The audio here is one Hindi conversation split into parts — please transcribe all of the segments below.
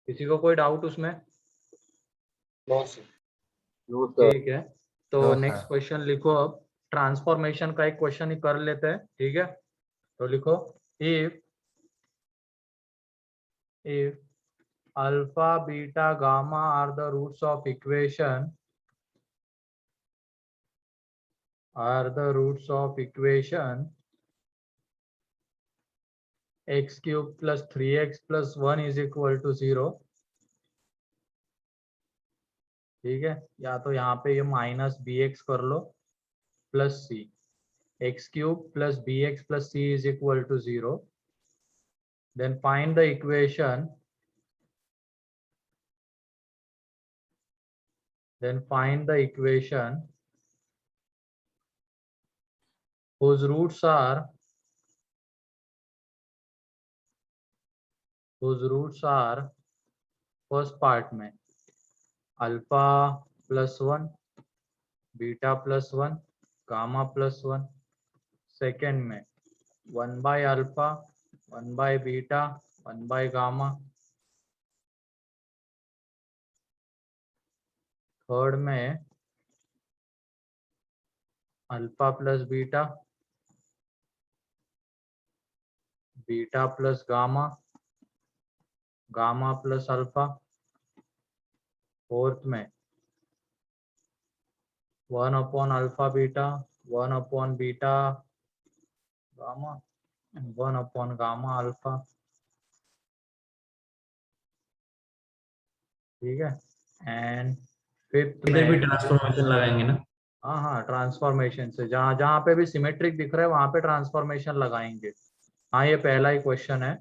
किसी को कोई डाउट उसमें? No sir. ठीक है, तो No, नेक्स्ट sir. क्वेश्चन लिखो। अब ट्रांसफॉर्मेशन का एक क्वेश्चन ही कर लेते हैं, ठीक है। तो लिखो, if alpha beta gamma are the roots of equation x cube plus 3x plus 1 is equal to 0, ठीक है। या तो यहाँ पे ये माइनस बी एक्स कर लो plus c, x cube plus b x plus C is equal to 0, then find the equation whose roots are first part में alpha plus 1, beta plus 1, gamma plus 1, second में 1 by alpha, 1 by beta, 1 by gamma, third में alpha plus beta, beta plus gamma, gamma plus alpha, fourth में 1 upon alpha beta, 1 upon beta gamma, 1 upon gamma alpha, ठीक है। एंड फिफ्थ इधर भी में, ट्रांसफॉर्मेशन लगाएंगे ना? हाँ ट्रांसफॉर्मेशन से जहाँ जहाँ पे भी सिमेट्रिक दिख रहा है वहां पे ट्रांसफॉर्मेशन लगाएंगे। हाँ, ये पहला ही क्वेश्चन है।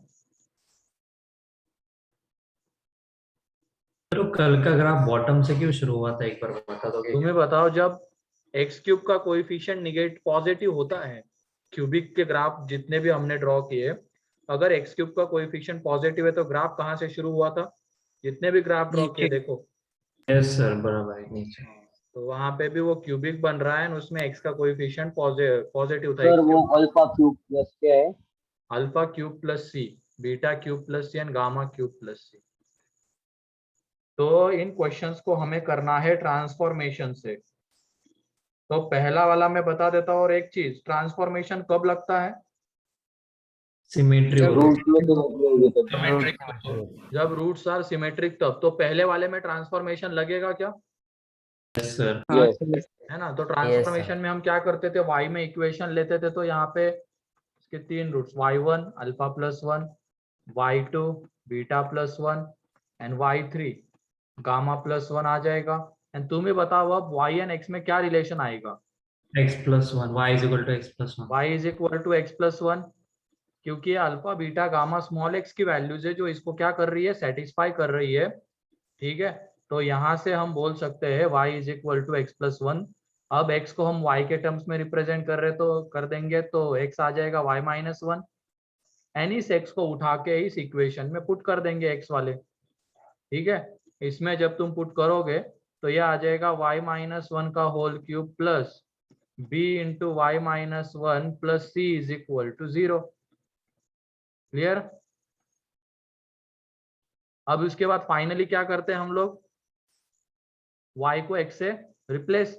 तो कल का ग्राफ बॉटम से क्यों शुरू हुआ था, एक बार बता दोगे? तुम्हें बताओ, जब एक्स क्यूब का कोएफिशिएंट निगेट पॉजिटिव होता है, क्यूबिक के ग्राफ जितने भी हमने ड्रॉ किए, अगर एक्स क्यूब का कोएफिशिएंट पॉजिटिव है तो ग्राफ कहाँ से शुरू हुआ था? जितने भी ग्राफ ड्रॉ किए देखो, यस सर, बराबर है नीचे। तो वहां पे भी वो क्यूबिक बन रहा है, उसमें एक्स का कोएफिशिएंट पॉजिटिव था। सर वो अल्फा क्यूब प्लस क्या है? Alpha cube plus c, beta cube plus c and gamma cube plus c. तो इन क्वेश्चंस को हमें करना है ट्रांसफॉर्मेशन से। तो पहला वाला मैं बता देता हूँ, और एक चीज, ट्रांसफॉर्मेशन कब लगता है? सिमेट्री जब होती रूट में सिमेट्री होगी तब। जब रूट्स आर सिमेट्रिक तब। तो पहले वाले में ट्रांसफॉर्मेशन लगेगा क्या? है सर। यस। है ना। तो Yes, ट्रांसफॉर्मेशन sir. में हम क्या करते थे, y में इक्वेशन लेते थे, तो यहाँ पे इसके तीन roots, y1 alpha plus 1, y2 beta plus 1 and y3 gamma plus 1 आ जाएगा। एंड तुम्हें बताओ अब y एंड x में क्या रिलेशन आएगा? x plus one, Y is equal to X plus one. y is equal to X plus 1, क्योंकि alpha beta gamma small X की वैल्यूज है जो इसको क्या कर रही है, सेटिस्फाई कर रही है, ठीक है। तो यहाँ से हम बोल सकते हैं y is equal to X plus 1। अब x को हम y के टर्म्स में रिप्रेजेंट कर रहे तो कर देंगे, तो x आ जाएगा y माइनस 1, एंड इस x को उठा के इस इक्वेशन में पुट कर देंगे x वाले, ठीक है। इसमें जब तुम पुट करोगे तो यह आ जाएगा y माइनस 1 का whole cube plus b into Y minus 1 plus c is equal to 0। Clear? अब उसके बाद फाइनली क्या करते हैं हम लोग, y को x से रिप्लेस,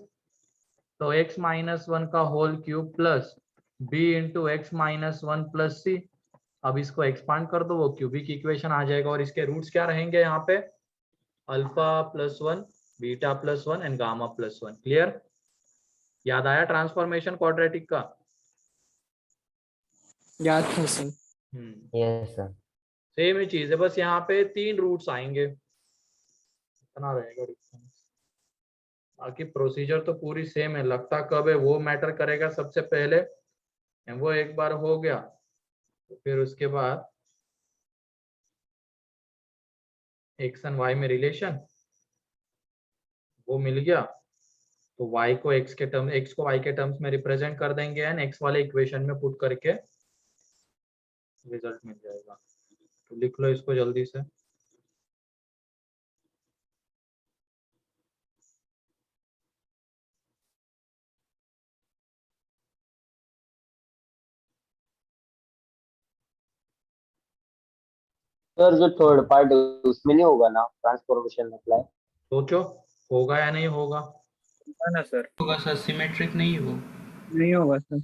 तो x माइनस 1 का whole cube plus b into x minus 1 plus c. अब इसको एक्सपांड कर दो, वो क्यूबिक इक्वेशन आ जाएगा, और इसके रूट्स क्या रहेंगे यहाँ पे, alpha plus 1, beta plus 1 and gamma plus 1। Clear? याद आया ट्रांसफॉर्मेशन क्वाड्रेटिक का? याद है सर। Yes, sir. सेम ही चीज है, बस यहाँ पे तीन रूट्स आएंगे, इतना रहेगा डिफरेंस। बाकी प्रोसीजर तो पूरी सेम है, लगता कब है वो मैटर करेगा सबसे पहले। वो एक बार हो गया तो फिर उसके बाद एक्स एंड वाई में रिलेशन वो मिल गया, तो y को x के टर्म, x को y के टर्म्स में रिप्रेजेंट कर देंगे एंड x वाले इक्वेशन में पुट करके रिजल्ट मिल जाएगा। तो लिख लो इसको जल्दी से। सर जो थर्ड पार्ट उसमें नहीं होगा ना ट्रांसफॉर्मेशन अप्लाई? सोचो, होगा या नहीं होगा? है ना सर? होगा सर, सिमेट्रिक नहीं है वो। नहीं होगा सर।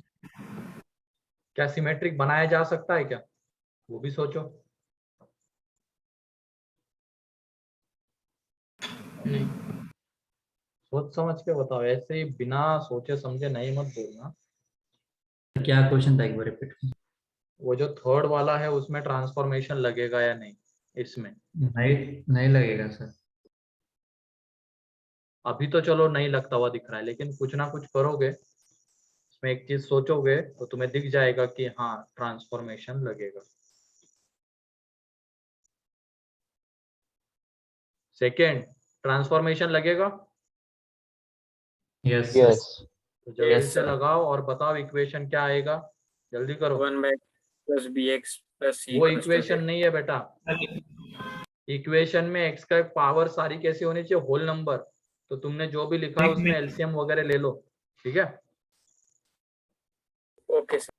क्या सिमेट्रिक बनाया जा सकता है क्या? वो भी सोचो। नहीं। सोच समझ के बताओ, ऐसे ही बिना सोचे समझे नहीं मत बोलना। क्या क्वेश्चन था, एक बार रिपीट? वो जो थर्ड वाला है उसमें ट्रांसफॉर्मेशन लगेगा या नहीं इसमें? नहीं, नहीं लगेगा सर। अभी तो चलो नहीं लगता हुआ दिख रहा है, लेकिन कुछ ना कुछ करोगे, इसमें एक चीज सोचोगे तो तुम्हें दिख जाएगा कि हाँ ट्रांसफॉर्मेशन लगेगा। सेकेंड, ट्रांसफॉर्मेशन लगेगा। Yes sir. यस। तो जल्दी Yes, से sir. लगाओ और बताओ इक्वेशन क्या आएगा, जल्दी करो। 1 plus bx plus c वो constant इक्वेशन है। नहीं है बेटा। इक्वेशन में एक्स का पावर सारी कैसी होनी चाहिए? Whole number. तो तुमने जो भी लिखा है उसमें एलसीएम वगैरह ले लो, ठीक है। Okay sir.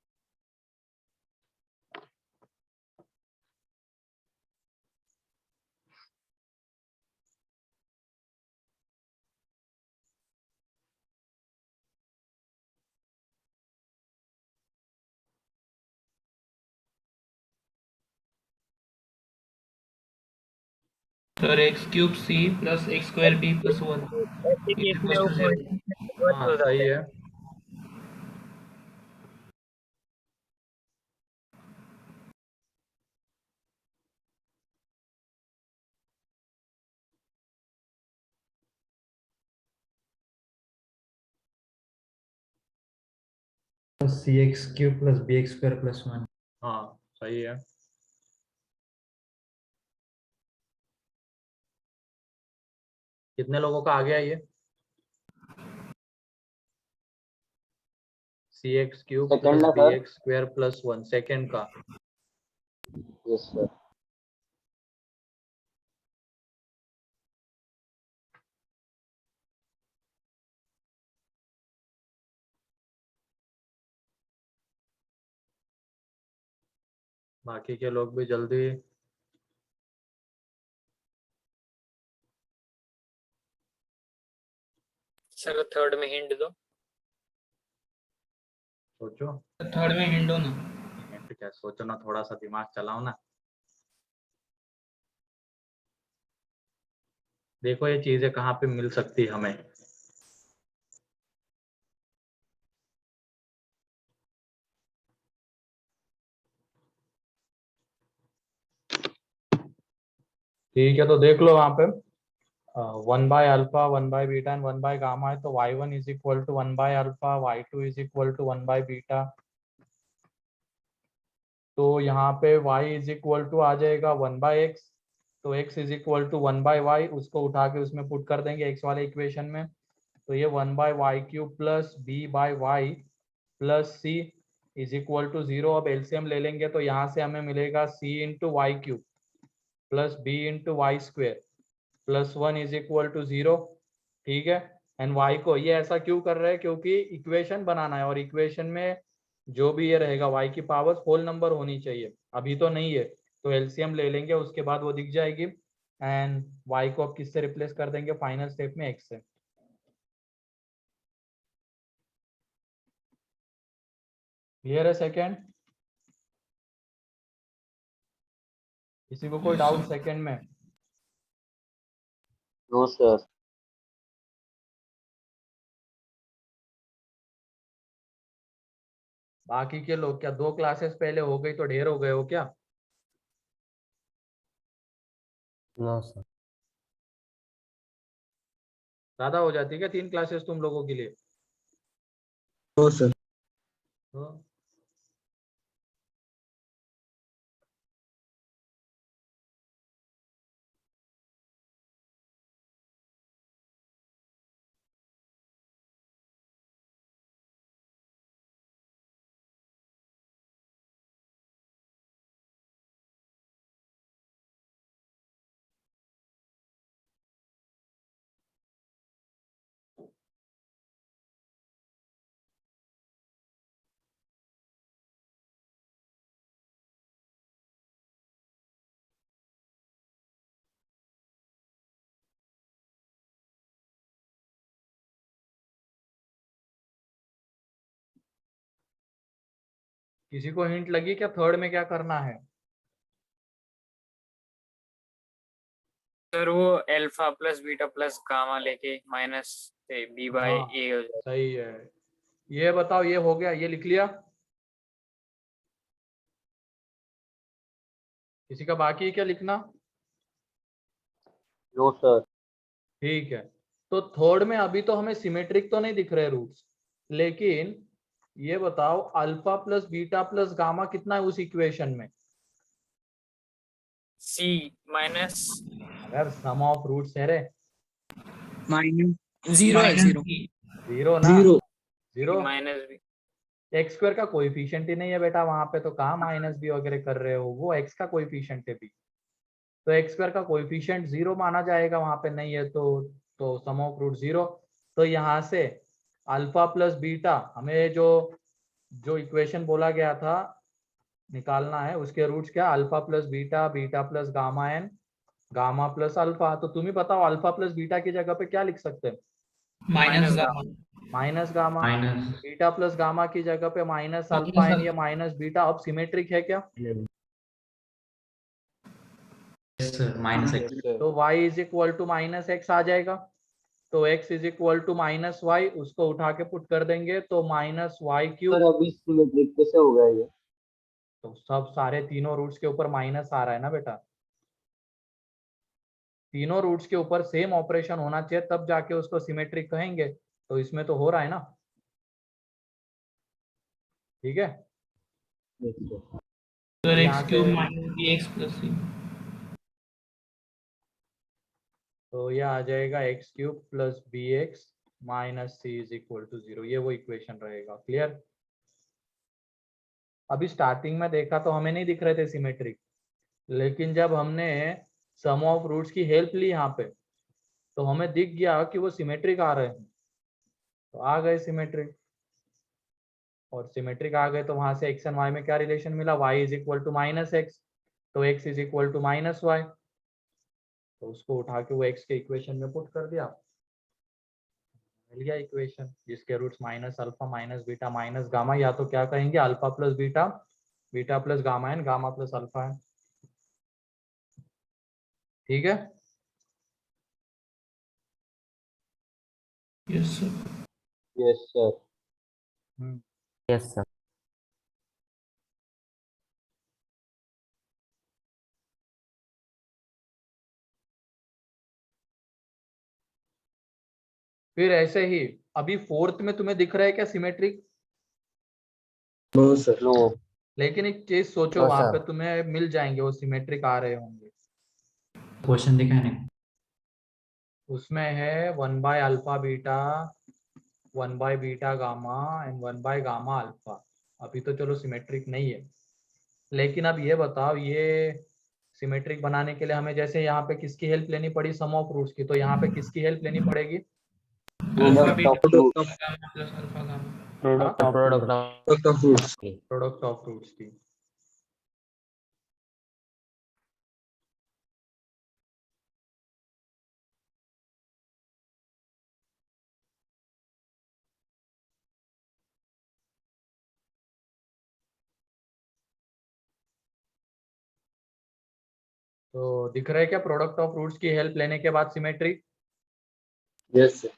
Sir X cube C plus X square B plus 1 ऐसे केस में वो कोएफिशिएंट हाँ हो सही जाता है। है। C x cube plus b x square plus 1। हाँ सही है। कितने लोगों का आ गया ये? C x cube second plus ना b sir? X square plus 1 second का। Yes sir. बाकी के लोग भी जल्दी सर थर्ड में हिंट दो। सोचो। थर्ड में हिंट दो ना। हिंट क्या, सोचो ना, थोड़ा सा दिमाग चलाओ ना। देखो ये चीजें कहाँ पे मिल सकती है हमें। ठीक है, तो देख लो वहां पे 1/α 1/बीटा एंड 1/गामा है, तो y1 is equal to 1/α, y2 is equal to 1/बीटा। तो यहाँ पे y इज इक्वल टू आ जाएगा 1/x, तो x is equal to 1/y, उसको उठा के उसमें पुट कर देंगे x वाले इक्वेशन में। तो ये 1/y³ plus b/y plus c is equal to 0। अब एलसीएम ले लेंगे तो यहाँ से हमें मिलेगा c into y³ plus b into y² plus 1 is equal to 0, ठीक है। एंड y को ये ऐसा क्यों कर रहे हैं? क्योंकि इक्वेशन बनाना है, और इक्वेशन में जो भी ये रहेगा y की पावर होल नंबर होनी चाहिए, अभी तो नहीं है। तो एलसीएम ले लेंगे, उसके बाद वो दिख जाएगी। एंड y को अब किससे रिप्लेस कर देंगे फाइनल स्टेप में? x से। क्लियर है सेकेंड? किसी को कोई डाउट सेकेंड में? No sir. बाकी के लोग क्या 2 क्लासेस पहले हो गई तो ढेर हो गए हो क्या? No sir. ज्यादा हो जाती है क्या 3 क्लासेस तुम लोगों के लिए? No sir. तो किसी को हिंट लगी क्या थर्ड में क्या करना है? सर वो alpha plus beta plus gamma लेके माइनस से बी बाय हाँ ए हो जाए। सही है। ये बताओ, ये हो गया, ये लिख लिया? किसी का बाकी है क्या लिखना? No sir. ठीक है। तो थर्ड में अभी तो हमें सिमेट्रिक तो नहीं दिख रहे रूट्स, लेकिन ये बताओ alpha plus beta plus gamma कितना है उस इक्वेशन में? सी माइनस अगर सम ऑफ रूट्स है रे। माइनस जीरो है, माइनस जीरो बी। जीरो ना? Zero zero. Minus B. X square का कोएफिशिएंट ही नहीं है बेटा वहां पे, तो कहाँ माइनस बी वगैरह कर रहे हो, वो एक्स का कोएफिशिएंट है भी। तो एक्स स्क्वायर का कोएफिशिएंट जीरो माना जाएगा, वहां पे नहीं है तो सम ऑफ रूट जीरो। तो यहाँ से अल्फा प्लस बीटा हमें जो जो इक्वेशन बोला गया था निकालना है, उसके रूट्स क्या? Alpha plus beta, beta plus gamma N, gamma plus alpha. तो तुम ही बताओ अल्फा प्लस बीटा की जगह पे क्या लिख सकते हैं? Minus minus gamma. Minus gamma. Minus. Beta plus gamma की जगह पे माइनस अल्फा एन या माइनस बीटा। अब सिमेट्रिक है क्या? Sir minus yes sir. तो y is equal to minus x आ जाएगा। तो x is equal to minus y, उसको उठा के पुट कर देंगे तो माइनस वाई सर क्यूब। अभी सिमेट्रिक कैसे हो गया ये? तो सब सारे तीनों रूट्स के ऊपर माइनस आ रहा है ना बेटा, तीनों रूट्स के ऊपर सेम ऑपरेशन होना चाहिए तब जाके उसको सिमेट्रिक कहेंगे। तो इसमें तो हो रहा है ना। ठीक है। Yes sir. सर यहाँ एक्स से cube minus B x plus c. तो ये आ जाएगा x cube plus b x minus c is equal to zero, ये वो इक्वेशन रहेगा। क्लियर? अभी स्टार्टिंग में देखा तो हमें नहीं दिख रहे थे सिमेट्रिक, लेकिन जब हमने सम ऑफ रूट्स की हेल्प ली यहाँ पे तो हमें दिख गया कि वो सिमेट्रिक आ रहे हैं, तो आ गए सिमेट्रिक। और सिमेट्रिक आ गए तो वहां से एक्स एंड वाई में क्या रिलेशन मिला? Y is equal to minus x, तो x is equal to minus y. तो उसको उठा के वो एक्स के इक्वेशन में पुट कर दिया, मिल गया इक्वेशन जिसके roots minus alpha minus beta minus gamma, या तो क्या कहेंगे alpha plus beta, beta plus gamma N, gamma plus alpha है। ठीक है। Yes sir. Yes sir. Hmm. Yes sir. फिर ऐसे ही अभी फोर्थ में तुम्हें दिख रहा है क्या सिमेट्रिक? No sir. नो। लेकिन एक चीज सोचो, नो वहां पे सर। तुम्हें मिल जाएंगे वो सिमेट्रिक आ रहे होंगे। क्वेश्चन दिखाने। उसमें है one by alpha beta, one by beta gamma and one by gamma alpha. अभी तो चलो सिमेट्रिक नहीं है, लेकिन अब ये बताओ ये सिमेट्रिक बनाने के लिए हमें जैसे यहाँ पे किसकी हेल्प लेनी पड़ी? सम ऑफ रूट्स की। तो यहाँ पे किसकी हेल्प लेनी पड़ेगी? Alpha product beta of root. Plus gamma plus alpha gamma. Product of fruits. Product of roots की। तो दिख रहा है क्या प्रोडक्ट ऑफ रूट्स की हेल्प लेने के बाद symmetric? Yes sir.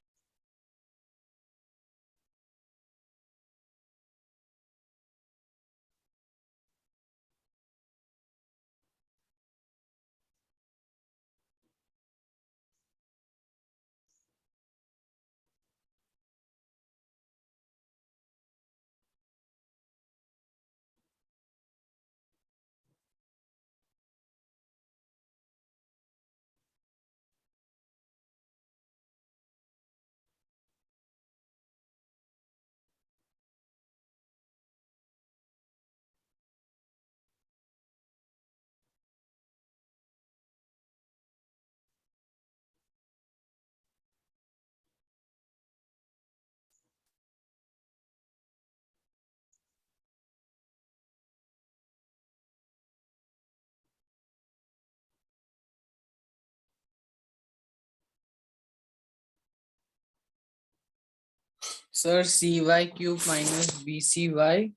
Sir c y cube minus b c y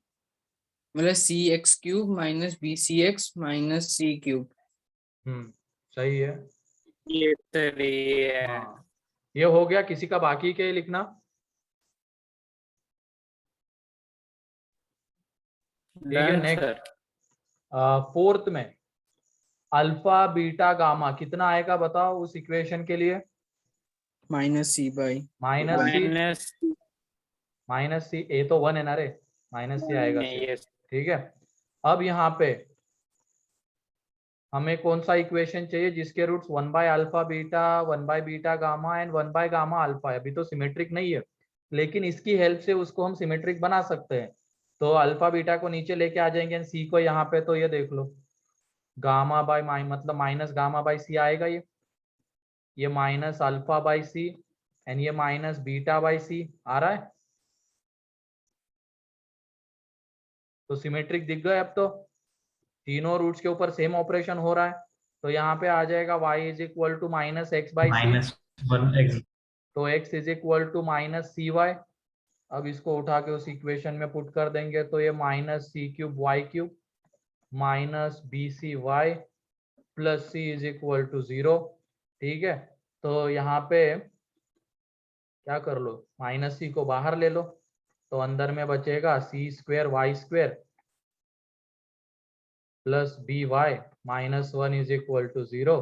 मतलब cx³ minus bcx minus c³। सही है। ये सही है। हाँ, ये हो गया। किसी का बाकी के लिखना? ठीक है, डन नेक्स्ट। सर। फोर्थ में अल्फा बीटा गामा कितना आएगा बताओ उस इक्वेशन के लिए? Minus c by minus c. Minus minus c, a तो 1 है ना रे, माइनस सी आएगा सिर्फ। ये ठीक है, अब यहाँ पे हमें कौन सा इक्वेशन चाहिए जिसके रूट्स 1/α β 1/β गामा एंड 1/गामा अल्फा है? अभी तो सिमेट्रिक नहीं है, लेकिन इसकी हेल्प से उसको हम सिमेट्रिक बना सकते हैं। तो अल्फा बीटा को नीचे लेके आ जाएंगे एंड सी को यहाँ पे, तो ये देख लो गामा बाय मतलब माइनस गामा बाय सी आएगा। ये minus alpha by C and ये माइनस बीटा बाय सी आ रहा है। तो सिमेट्रिक दिख गए। अब तो तीनों रूट्स के ऊपर सेम ऑपरेशन हो रहा है। तो यहाँ पे आ जाएगा y is equal to minus X by C, -1x। तो x is equal to minus C Y. अब इसको उठा के उस इक्वेशन में पुट कर देंगे तो ये minus c³ y³ minus bc(y) plus C is equal to 0। ठीक है, तो यहाँ पे क्या कर लो, माइनस सी को बाहर ले लो, तो अंदर में बचेगा c²y² plus by -1 is equal to 0।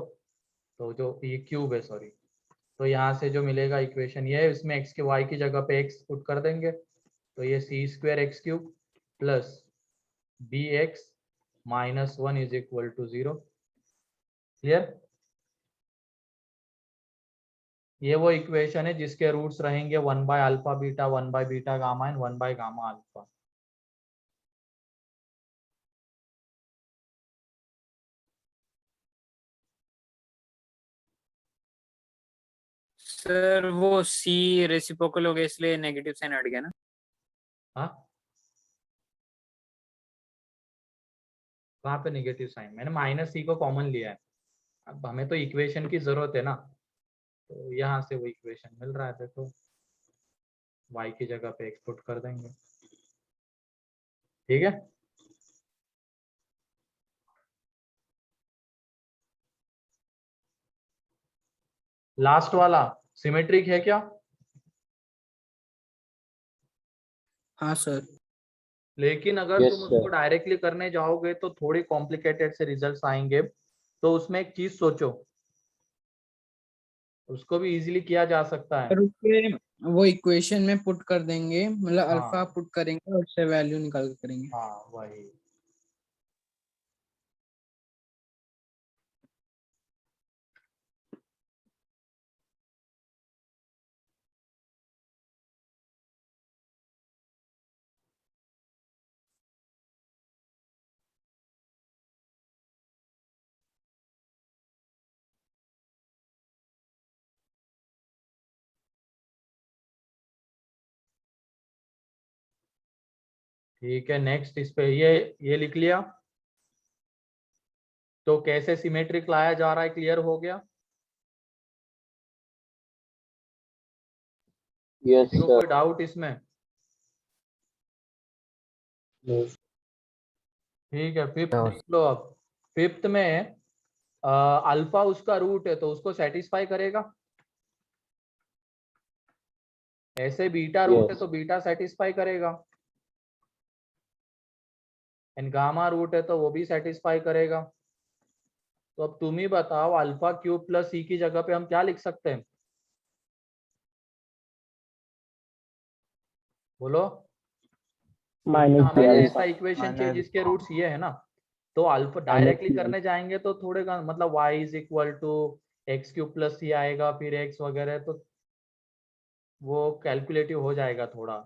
तो जो ये क्यूब है, सॉरी, तो यहाँ से जो मिलेगा इक्वेशन ये है, इसमें x के y की जगह पे x पुट कर देंगे, तो ये c² x³ plus bx -1 is equal to 0। Clear? ये वो इक्वेशन है जिसके रूट्स रहेंगे 1/α β 1/β गामा एंड 1/गामा अल्फा। सर वो सी रेसिप्रोकल हो गया इसलिए नेगेटिव साइन हट गया ना। हाँ, वहाँ पे नेगेटिव साइन, मैंने माइनस सी को कॉमन लिया है। अब हमें तो इक्वेशन की जरूरत है ना, तो यहाँ से वो इक्वेशन मिल रहा है, देखो y की जगह पे x पुट कर देंगे। ठीक है, लास्ट वाला सिमेट्रिक है क्या? हाँ सर। लेकिन अगर Yes, तुम उसको sir. डायरेक्टली करने जाओगे तो थोड़ी कॉम्प्लिकेटेड से रिजल्ट्स आएंगे। तो उसमें एक चीज सोचो, उसको भी इजीली किया जा सकता है। और उसके वो इक्वेशन में पुट कर देंगे, मतलब अल्फा हाँ पुट करेंगे और उससे वैल्यू निकाल के करेंगे। हाँ, वही। ठीक है, नेक्स्ट इस पे ये लिख लिया। तो कैसे सिमेट्रिक लाया जा रहा है, क्लियर हो गया? Yes, किसी को sir. कोई डाउट इसमें? No. ठीक है, फिफ्थ No. देख लो। अब फिफ्थ में अल्फा उसका रूट है तो उसको सेटिस्फाई करेगा। ऐसे बीटा रूट है Yes. तो बीटा सेटिस्फाई करेगा, एंड गामा रूट है तो वो भी सेटिस्फाई करेगा। तो अब तुम ही बताओ, अल्फा क्यूब प्लस सी की जगह पे हम क्या लिख सकते हैं? बोलो। क्योंकि Minus हमें alpha. ऐसा इक्वेशन चाहिए जिसके रूट्स ये है ना। तो अल्फा डायरेक्टली करने जाएंगे तो थोड़े मतलब y is equal to x³ plus c आएगा, फिर x वगैरह, तो वो कैलकुलेटिव हो जाएगा थोड़ा।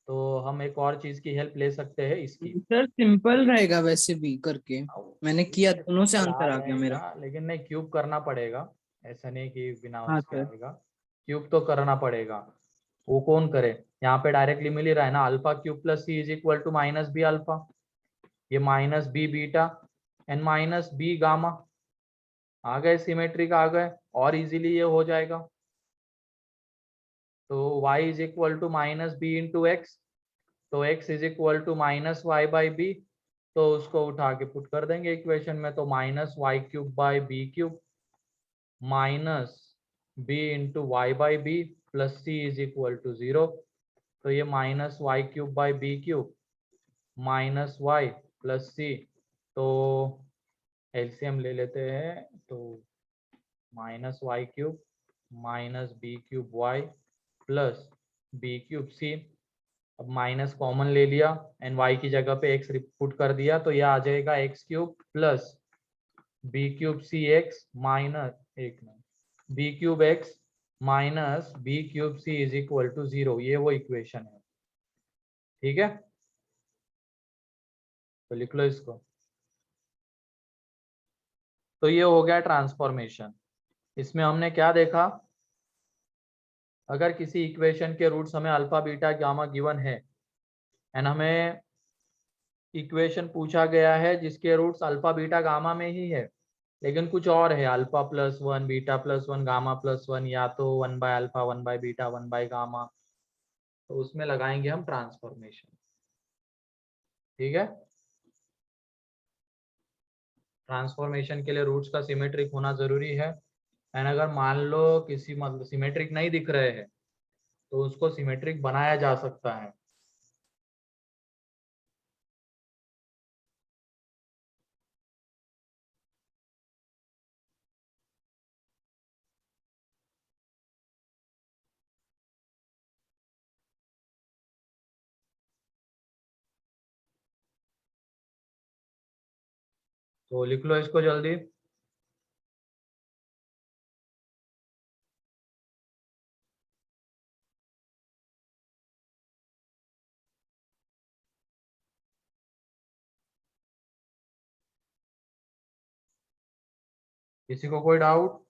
तो हम एक और चीज की हेल्प ले सकते हैं इसकी। सर सिंपल रहेगा वैसे भी करके, मैंने किया, दोनों से सिंपल आ आंसर आ गया मेरा। जाएगा, लेकिन नहीं, क्यूब करना पड़ेगा। ऐसा नहीं कि बिना हाँ उसके सर। आएगा, क्यूब तो करना पड़ेगा। वो कौन करे? यहाँ पे डायरेक्टली मिल ही रहा है ना, alpha cube plus C is equal to minus b alpha, ये minus b beta and minus b gamma. आ गए, सिमेट्रिक आ गए, और इजीली ये हो जाएगा। तो y is equal to minus B into X, तो x is equal to minus Y by B, तो उसको उठा के पुट कर देंगे इक्वेशन में, तो minus y cube by b cube minus B into y by b plus C is equal to 0। तो ये minus y cube by b cube minus y plus c, तो एलसीएम ले लेते हैं, तो minus y cube minus B cube y plus B cube c. अब माइनस कॉमन ले लिया एंड y की जगह पे x पुट कर दिया, तो यह आ जाएगा x cube plus B cube C X minus B cube X minus B cube C is equal to 0। ये वो इक्वेशन है, ठीक है। तो लिख लो इसको। तो ये हो गया ट्रांसफॉर्मेशन। इसमें हमने क्या देखा, अगर किसी इक्वेशन के रूट्स हमें अल्फा बीटा गामा गिवन है एंड हमें इक्वेशन पूछा गया है जिसके रूट्स अल्फा बीटा गामा में ही है, लेकिन कुछ और है, alpha plus one beta plus one gamma plus one, या तो 1 by alpha 1 by beta 1 by gamma, तो उसमें लगाएंगे हम ट्रांसफॉर्मेशन, ठीक है। ट्रांसफॉर्मेशन के लिए रूट्स का सिमेट्रिक होना जरूरी है, एंड अगर मान लो किसी मतलब सिमेट्रिक नहीं दिख रहे हैं तो उसको सिमेट्रिक बनाया जा सकता है। तो लिख लो इसको जल्दी। किसी को कोई डाउट?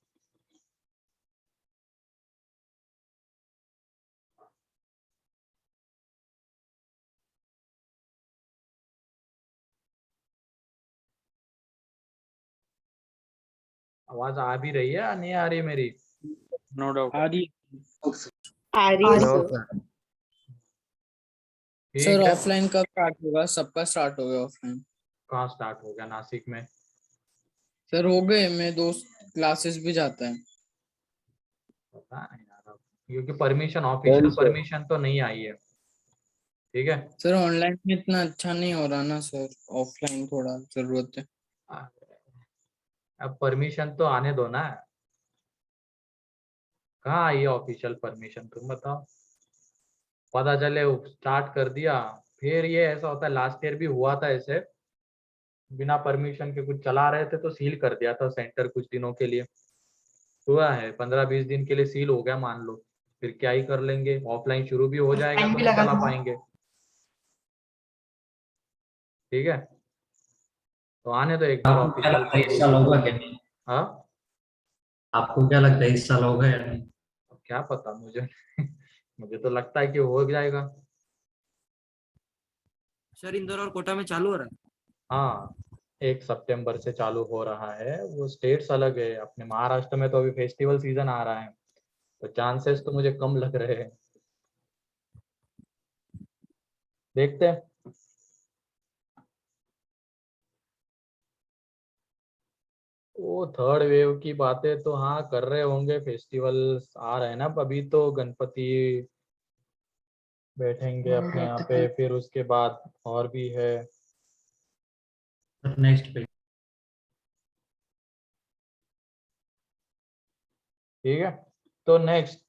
आवाज आ भी रही है या नहीं आ रही मेरी? No doubt. आ रही आ रही है हेलो सर। सर। सर। ठीक है। ऑफलाइन कब स्टार्ट होगा? सबका स्टार्ट हो गया ऑफलाइन। कहाँ स्टार्ट हो गया? नासिक में। सर हो गए, मैं दोस्त क्लासेस भी जाता है। पता नहीं यार अब, क्योंकि परमिशन ऑफिशियल परमिशन तो नहीं आई है, ठीक है। सर ऑनलाइन में इतना अच्छा नहीं हो रहा ना सर, ऑफलाइन थोड़ा जरूरत है। अब परमिशन तो आने दो ना। कहाँ आई है ऑफिशियल परमिशन, तुम बताओ। पता चले स्टार्ट कर दिया, फिर ये ऐसा होता है, लास्ट ईयर भी हुआ था ऐसे, बिना परमिशन के कुछ चला रहे थे तो सील कर दिया था सेंटर कुछ दिनों के लिए। हुआ है 15-20 दिन के लिए सील हो गया मान लो, फिर क्या ही कर लेंगे, ऑफलाइन शुरू भी हो जाएगा तो नहीं चला पाएंगे, ठीक है। तो आने दो एक बार आपको क्या लगता है इस साल ऑफिशियल। होगा क्या नहीं? हाँ, आपको क्या लगता है इस साल होगा या नहीं? अब क्या पता मुझे मुझे तो लगता है कि हो जाएगा। सर इंदौर और कोटा में चालू हो रहा है। हाँ, 1 सितंबर से चालू हो रहा है, वो स्टेट्स अलग है। अपने महाराष्ट्र में तो अभी फेस्टिवल सीजन आ रहा है, तो चांसेस तो मुझे कम लग रहे हैं, देखते हैं। वो थर्ड वेव की बातें तो हाँ कर रहे होंगे, फेस्टिवल्स आ रहे हैं ना, अभी तो गणपति बैठेंगे अपने यहाँ पे, फिर उसके बाद और भी है। नेक्स्ट पे ठीक है, तो नेक्स्ट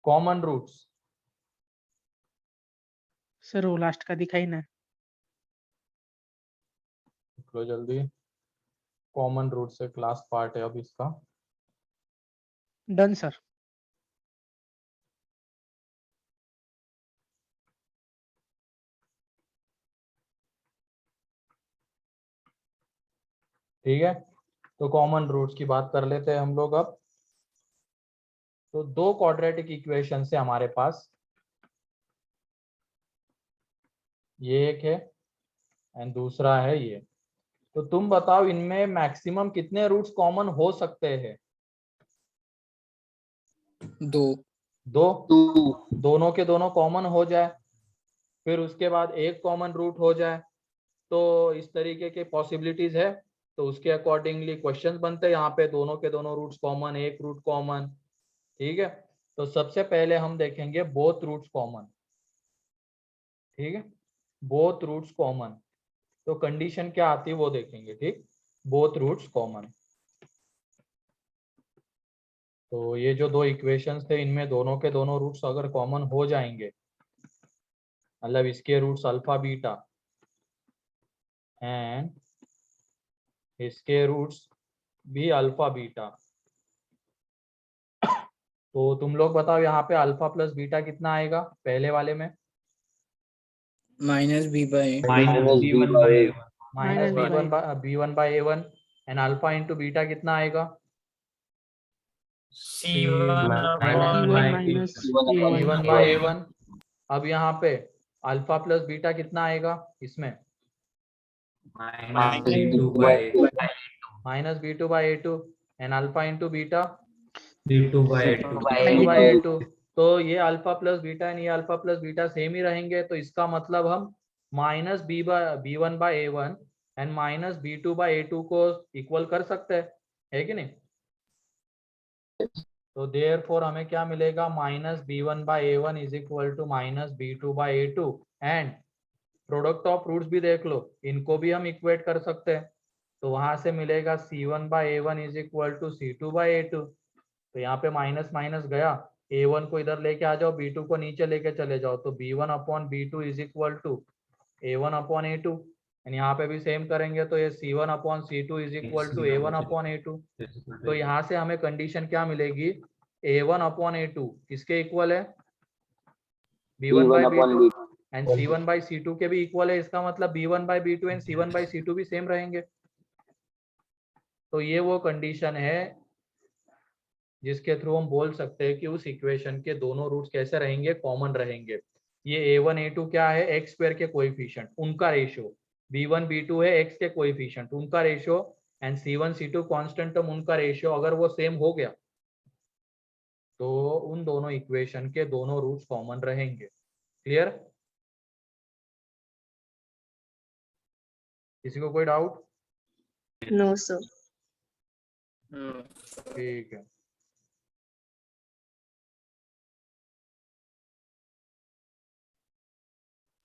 कॉमन रूट्स। सर वो लास्ट का दिखाई ना। लो जल्दी, कॉमन रूट से क्लास पार्ट है अब इसका। Done sir. ठीक है, तो कॉमन रूट्स की बात कर लेते हैं हम लोग अब। तो दो क्वाड्रेटिक इक्वेशन से हमारे पास, ये एक है एंड दूसरा है ये। तो तुम बताओ इनमें मैक्सिमम कितने रूट्स कॉमन हो सकते हैं? दो। दो, 2 दोनों के दोनों कॉमन हो जाए, फिर उसके बाद एक कॉमन रूट हो जाए, तो इस तरीके के पॉसिबिलिटीज है। तो उसके अकॉर्डिंगली क्वेश्चंस बनते हैं यहाँ पे, दोनों के दोनों रूट्स कॉमन, एक रूट कॉमन। ठीक है, तो सबसे पहले हम देखेंगे बोथ रूट्स कॉमन। ठीक है, बोथ रूट्स कॉमन, तो कंडीशन क्या आती है वो देखेंगे। ठीक, बोथ रूट्स कॉमन। तो ये जो दो इक्वेशंस थे, इनमें दोनों के दोनों रूट्स अगर कॉमन हो जाएंगे, मतलब इसके रूट्स अल्फा बीटा एंड इसके रूट्स भी अल्फा बीटा, तो तुम लोग बताओ यहाँ पे अल्फा प्लस बीटा कितना आएगा पहले वाले में? Minus B by minus B one by minus Minus b1 by a1 and alpha into beta कितना आएगा? C1 minus C1 minus A1. b1 by a1। अब यहाँ पे अल्फा प्लस बीटा कितना आएगा इसमें? Minus B two by minus b2 by a2 and alpha into beta B two by b2 by a2। तो ये अल्फा प्लस बीटा एंड ये अल्फा प्लस बीटा सेम ही रहेंगे, तो इसका मतलब हम minus b1 by a1 and minus b2 by a2 को इक्वल कर सकते हैं, है कि नहीं? तो देयरफॉर हमें क्या मिलेगा? Minus b1 by a1 is equal to minus b2 by a2 and product of roots भी देख लो, इनको भी हम इक्वेट कर सकते हैं। तो वहां से मिलेगा c1 by a1 is equal to c2 by a2। तो यहाँ पे माइनस माइनस गया, a1 को इधर लेके आ जाओ, b2 को नीचे लेके चले जाओ, तो b1 upon b2 is equal to a1 upon a2 and यहाँ पे भी सेम करेंगे, तो ये c1 upon c2 is equal to a1 upon a2। तो यहाँ से हमें कंडीशन क्या मिलेगी? a1 अपॉन a2 किसके इक्वल है? b1 by b2 and c1 by c2 के भी इक्वल है। इसका मतलब b1 by b2 and c1 by c2 भी सेम रहेंगे। तो ये वो कंडीशन है जिसके थ्रू हम बोल सकते हैं कि उस इक्वेशन के दोनों रूट्स कैसे रहेंगे? कॉमन रहेंगे। ये a1 a2 क्या है? एक्स स्क्वायर के कोएफिशिएंट, उनका रेशियो। b1 b2 है एक्स के कोएफिशिएंट, उनका ratio, and c1 c2 constant term, उनका रेशियो। अगर वो सेम हो गया तो उन दोनों इक्वेशन के दोनों रूट्स कॉमन रहेंगे। क्लियर? किसी को कोई डाउट? No, sir. ठीक है,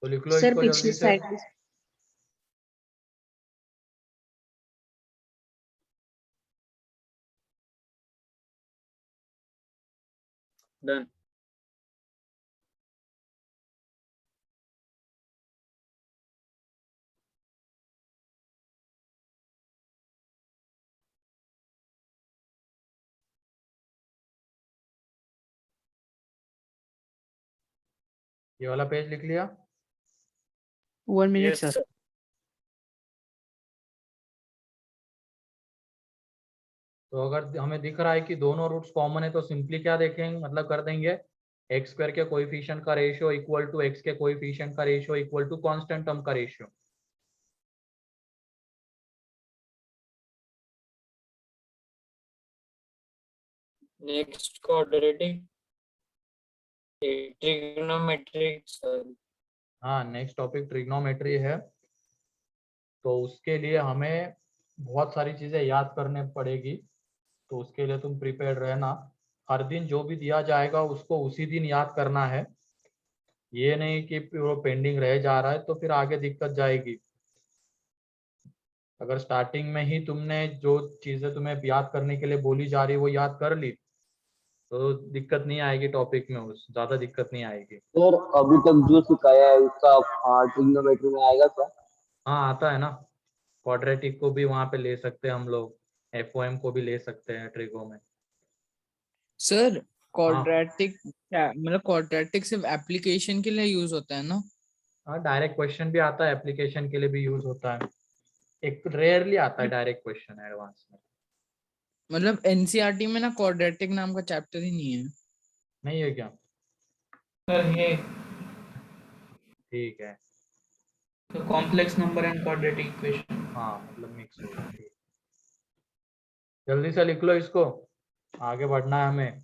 तो लिख लो Sir, इसको जल्दी पिछली से। Side done. ये वाला पेज लिख लिया? 1 minute, Yes, sir. sir. तो अगर हमें दिख रहा है कि दोनों रूट्स कॉमन है, तो सिंपली क्या देखेंगे, मतलब कर देंगे एक्स स्क्वायर के कोएफिशिएंट का रेशियो इक्वल टू एक्स के कोएफिशिएंट का ratio equal to constant term का ratio. Next quadratic trigonometric, sir. हाँ, नेक्स्ट टॉपिक ट्रिग्नोमेट्री है। तो उसके लिए हमें बहुत सारी चीजें याद करने पड़ेगी, तो उसके लिए तुम प्रिपेयर रहना। हर दिन जो भी दिया जाएगा उसको उसी दिन याद करना है, ये नहीं कि वो पेंडिंग रह जा रहा है तो फिर आगे दिक्कत जाएगी। अगर स्टार्टिंग में ही तुमने जो चीजें तुम्हें याद करने के लिए बोली जा रही है वो याद कर ली, तो दिक्कत नहीं आएगी टॉपिक में, उस ज्यादा दिक्कत नहीं आएगी। सर अभी तक जो सिखाया है उसका ट्रिग्नोमेट्री में आएगा क्या? हाँ आता है ना, क्वाड्रेटिक को भी वहां पे ले सकते हैं हम लोग, एफओएम को भी ले सकते हैं ट्रिगो में। सर क्वाड्रेटिक मतलब क्वाड्रेटिक सिर्फ एप्लीकेशन के लिए यूज होता है ना? हाँ, डायरेक्ट क्वेश्चन भी आता है, एप्लीकेशन के लिए भी यूज होता है, एक रेयरली आता है डायरेक्ट क्वेश्चन एडवांस में। मतलब एनसीईआरटी में ना क्वाड्रेटिक नाम का चैप्टर ही नहीं है। नहीं है क्या? सर ये ठीक है, complex number and quadratic equation. हाँ मतलब मिक्स होगा। ठीक, जल्दी से लिख लो इसको, आगे बढ़ना है हमें।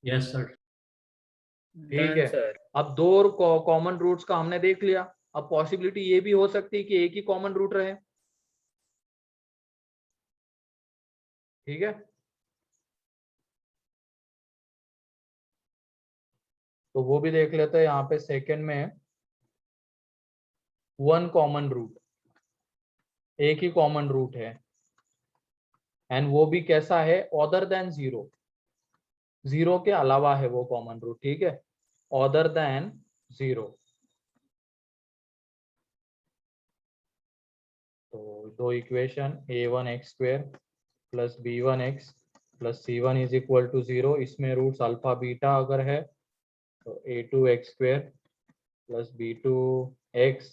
Yes sir. ठीक है, सर अब दो कॉमन रूट्स का हमने देख लिया। अब पॉसिबिलिटी ये भी हो सकती है कि एक ही कॉमन रूट रहे। ठीक है, तो वो भी देख लेते हैं। यहाँ पे सेकंड में वन कॉमन रूट, एक ही कॉमन रूट है, एंड वो भी कैसा है, अदर देन जीरो, जीरो के अलावा है वो कॉमन रूट। ठीक है, अदर देन जीरो। तो दो equation, a1x² plus b1x plus c1 is equal to 0। इसमें रूट्स अल्फा बीटा अगर है तो a2x² plus b2x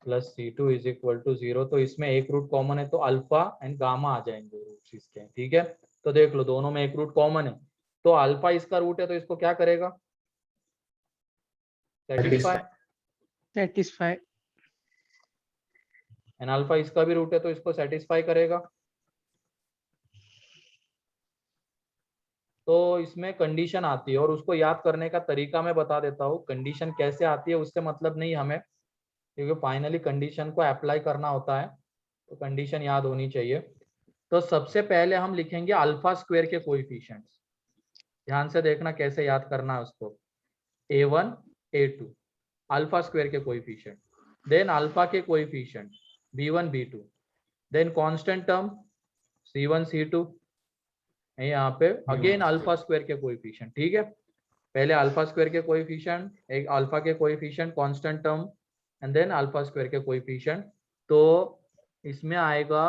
plus c2 is equal to 0। तो इसमें एक रूट कॉमन है तो अल्फा एंड गामा आ जाएंगे रूट्स इसके। ठीक है, तो देख लो दोनों में एक रूट कॉमन है, तो अल्फा इसका रूट है तो इसको क्या करेगा, सेटिस्फाई। satisfy, एंड अल्फा इसका भी रूट है तो इसको सेटिस्फाई करेगा। तो इसमें कंडीशन आती है, और उसको याद करने का तरीका मैं बता देता हूँ। कंडीशन कैसे आती है उससे मतलब नहीं हमें, क्योंकि फाइनली कंडीशन को अप्लाई करना होता है, तो कंडीशन याद होनी चाहिए। तो सबसे पहले हम लिखेंगे अल्फा स्क्वायर के कोएफिशिएंट्स। ध्यान से देखना कैसे याद करना है उसको। a1 a2 अल्फा स्क्वायर के कोएफिशिएंट, देन अल्फा के coefficient b1 b2, then constant term c1 c2, यहाँ पे अगेन अल्फा स्क्वायर के कोएफिशिएंट। ठीक है, पहले अल्फा स्क्वायर के कोएफिशिएंट, एक अल्फा के coefficient, constant term, and then alpha square के कोएफिशिएंट। तो इसमें आएगा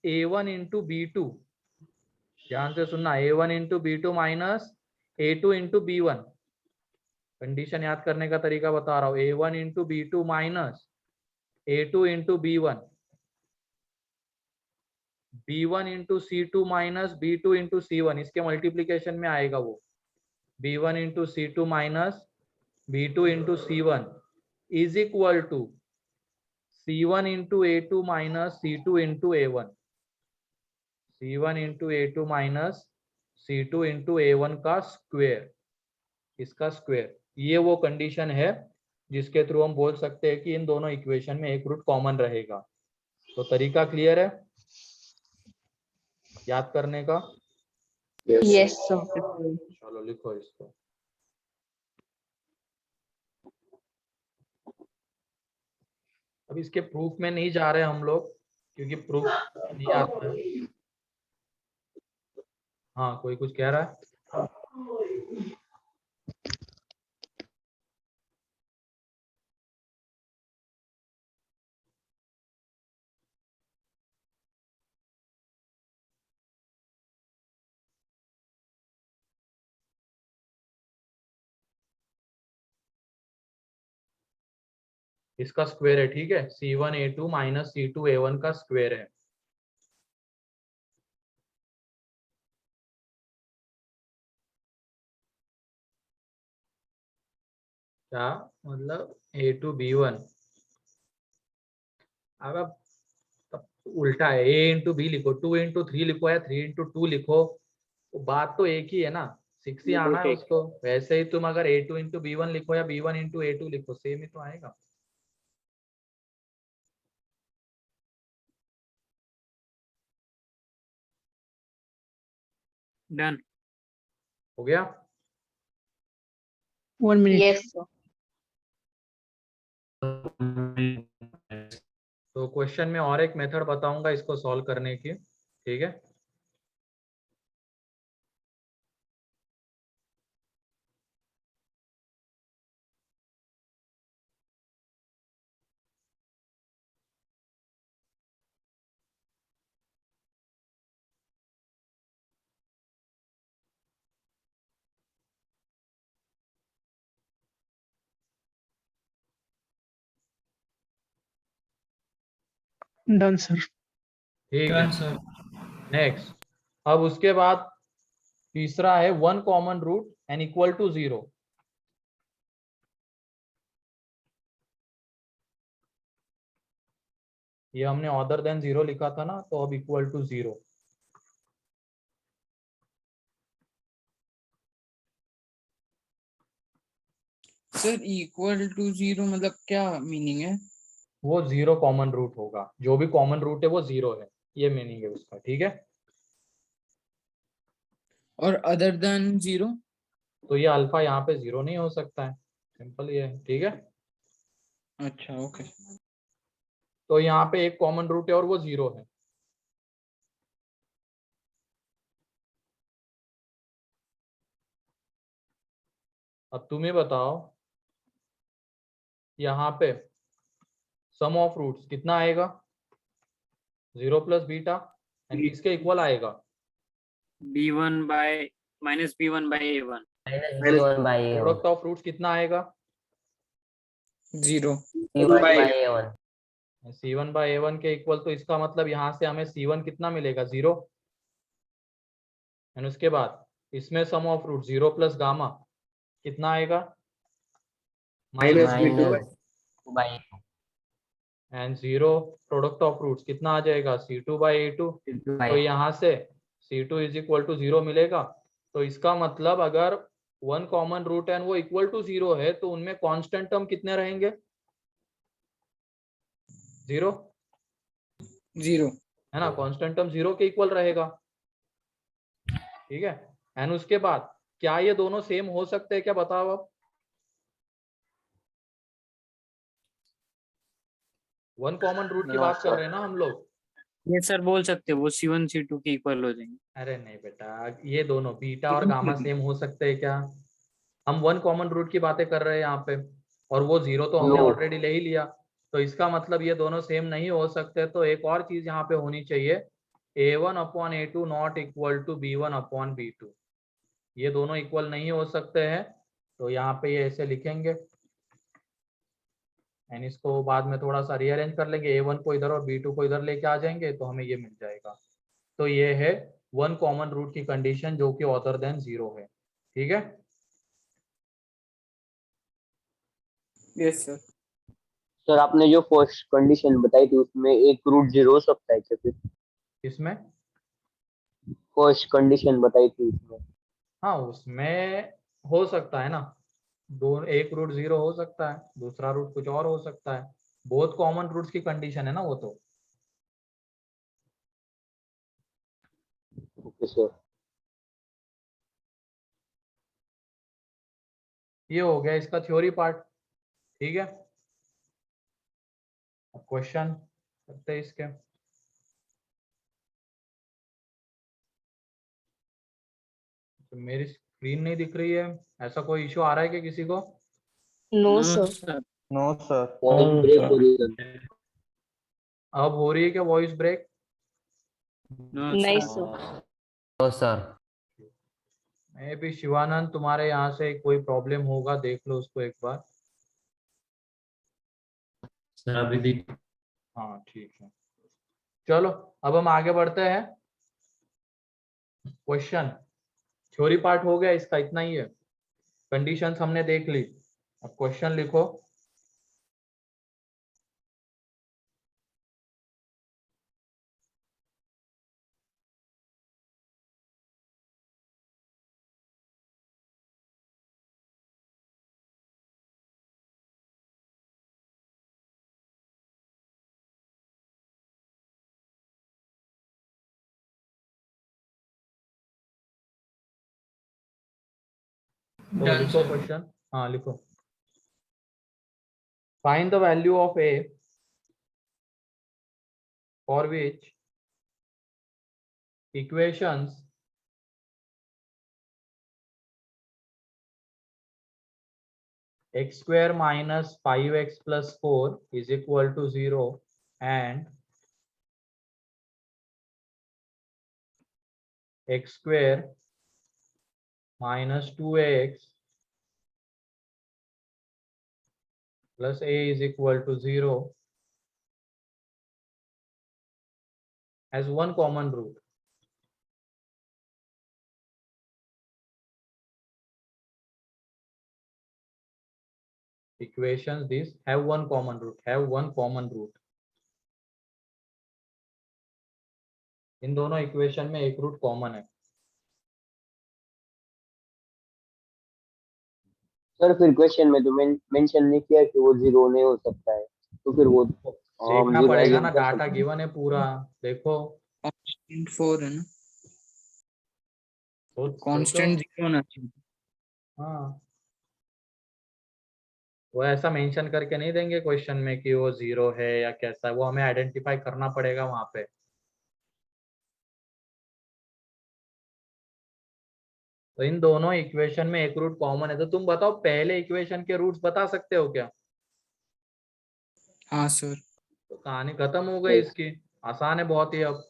a1 इंटू b2, ध्यान से सुनना, a1 into b2 minus a2 into b1। Condition याद करने का तरीका बता रहा हूँ, a1 into b2 minus a2 into b1, b1 into c2 minus b2 into c1, इसके मल्टीप्लीकेशन में आएगा वो b1 into c2 minus b2 into c1 is equal to c1 into a2 minus c2 into a1, c1 into a2 minus c2 into a1 का स्क्वायर, इसका स्क्वायर। ये वो कंडीशन है जिसके थ्रू हम बोल सकते हैं कि इन दोनों इक्वेशन में एक रूट कॉमन रहेगा। तो तरीका क्लियर है याद करने का? Yes, sir. चलो लिखो इसको। अब इसके प्रूफ में नहीं जा रहे हम लोग, क्योंकि प्रूफ नहीं आता है। हाँ, कोई कुछ कह रहा है? इसका स्क्वायर है। ठीक है, c1 a2 minus c2 a1 का स्क्वायर है। क्या मतलब a2 b1, अब तब उल्टा है, a इंटू बी लिखो, 2 इंटू 3 लिखो या 3 इंटू 2 लिखो, तो बात तो एक ही है ना, 6 ही आना है उसको। वैसे ही तुम अगर a2 इंटू b1 लिखो या b1 इंटू a2 लिखो, सेम ही तो आएगा। डन। हो गया? 1 minute. Yes, sir. तो क्वेश्चन में और एक मेथड बताऊंगा इसको सॉल्व करने की। ठीक है, Done, sir. ठीक है। Done sir. नेक्स्ट, अब उसके बाद तीसरा है one common root and equal to 0। ये हमने अदर देन 0 लिखा था ना, तो अब equal to 0। Sir equal to 0 मतलब क्या मीनिंग है? वो जीरो कॉमन रूट होगा, जो भी कॉमन रूट है वो जीरो है, ये मीनिंग है उसका। ठीक है, और अदर देन 0? तो ये अल्फा यहाँ पे जीरो नहीं हो सकता है, सिंपल ये है। ठीक है, अच्छा ओके। तो यहाँ पे एक कॉमन रूट है और वो जीरो है। अब तुम्हें बताओ, यहाँ पे सम ऑफ रूट्स कितना आएगा? 0 प्लस बीटा, एंड किसके इक्वल आएगा? B1 by minus B1 by A1. B1 by A1. Product of roots कितना आएगा? 0। C1 by A1. C1 bye A1 के इक्वल, तो इसका मतलब यहाँ से हमें C1 कितना मिलेगा? 0। एंड उसके बाद इसमें sum of root 0 plus gamma कितना आएगा? Minus B2 by and 0 product of roots कितना आ जाएगा? C2 bye A2। तो यहाँ से C2 इज इक्वल टू 0 मिलेगा। तो इसका मतलब अगर वन कॉमन रूट एंड वो इक्वल टू 0 है तो उनमें कांस्टेंट टर्म कितने रहेंगे? 0 है ना, कांस्टेंट टर्म 0 के इक्वल रहेगा। ठीक है, एंड उसके बाद क्या ये दोनों सेम हो सकते हैं क्या, बताओ अब? वन कॉमन रूट की बात कर रहे हैं ना हम लोग। ये सर बोल सकते हो वो C1 C2 के इक्वल हो जाएंगे। अरे नहीं बेटा, ये दोनों बीटा और गामा सेम हो सकते हैं क्या? हम वन कॉमन रूट की बातें कर रहे हैं यहाँ पे, और वो 0 तो हमने No. ऑलरेडी ले ही लिया। तो इसका मतलब ये दोनों सेम नहीं हो सकते। तो एक और चीज यहाँ पे होनी चाहिए, A1 upon A2 not equal to B1 upon B2। ये दोनों इक्वल नहीं हो सकते हैं, तो यहाँ पे ये ऐसे लिखेंगे एंड इसको बाद में थोड़ा सा रीअरेंज कर लेंगे। A1 को इधर और B2 को इधर लेके आ जाएंगे तो हमें ये मिल जाएगा। तो ये है वन कॉमन रूट की कंडीशन जो कि ऑदर देन 0 है। ठीक है, यस सर। सर आपने जो फर्स्ट कंडीशन बताई थी उसमें एक रूट 0 हो सकता है क्या? फिर इसमें फर्स्ट कंडीशन बताई थी उसमें। हाँ उसमें हो सकता है ना, दो एक रूट 0 हो सकता है, दूसरा रूट कुछ और हो सकता है। बहुत कॉमन रूट्स की कंडीशन है ना वो तो। Okay sir. ये हो गया इसका थ्योरी पार्ट। ठीक है, अब क्वेश्चन करते हैं इसके। तो मेरी स्क्रीन नहीं दिख रही है, ऐसा कोई इशू आ रहा है क्या किसी को? No, No, sir. sir. No sir. Voice break हो रही है। अब हो रही है क्या वॉइस ब्रेक? No, नहीं, sir. sir. No sir. मैं भी शिवानंद, तुम्हारे यहाँ से कोई प्रॉब्लम होगा, देख लो उसको एक बार। सर अभी भी हाँ ठीक है, चलो अब हम आगे बढ़ते हैं। क्वेश्चन थ्योरी पार्ट हो गया इसका, इतना ही है। कंडीशंस हमने देख ली, अब क्वेश्चन लिखो। तो Done, लिखो sir. क्वेश्चन, हाँ लिखो। Find the value of A for which equations x square minus 5x plus 4 is equal to 0 and x square minus 2x plus a is equal to 0 as one common root. Equations these have one common root, have one common root. इन दोनों इक्वेशन में एक रूट कॉमन है। सर फिर क्वेश्चन में तो मेंशन नहीं किया कि वो जीरो नहीं हो सकता है, तो फिर वो हम देखना जीरो पड़ेगा एज्यूम ना, कर डाटा सकते हैं। गिवन है पूरा। देखो, कांस्टेंट 4 है ना, सोचो। कांस्टेंट 0 होना चाहिए। हाँ, वो ऐसा मेंशन करके नहीं देंगे क्वेश्चन में कि वो जीरो है या कैसा है, वो हमें आइडेंटिफाई करना पड़ेगा वहां पे। तो इन दोनों इक्वेशन में एक रूट कॉमन है, तो तुम बताओ पहले इक्वेशन के रूट्स बता सकते हो क्या? हाँ सर। तो कहानी खत्म हो गई इसकी। आसान है बहुत ही अब।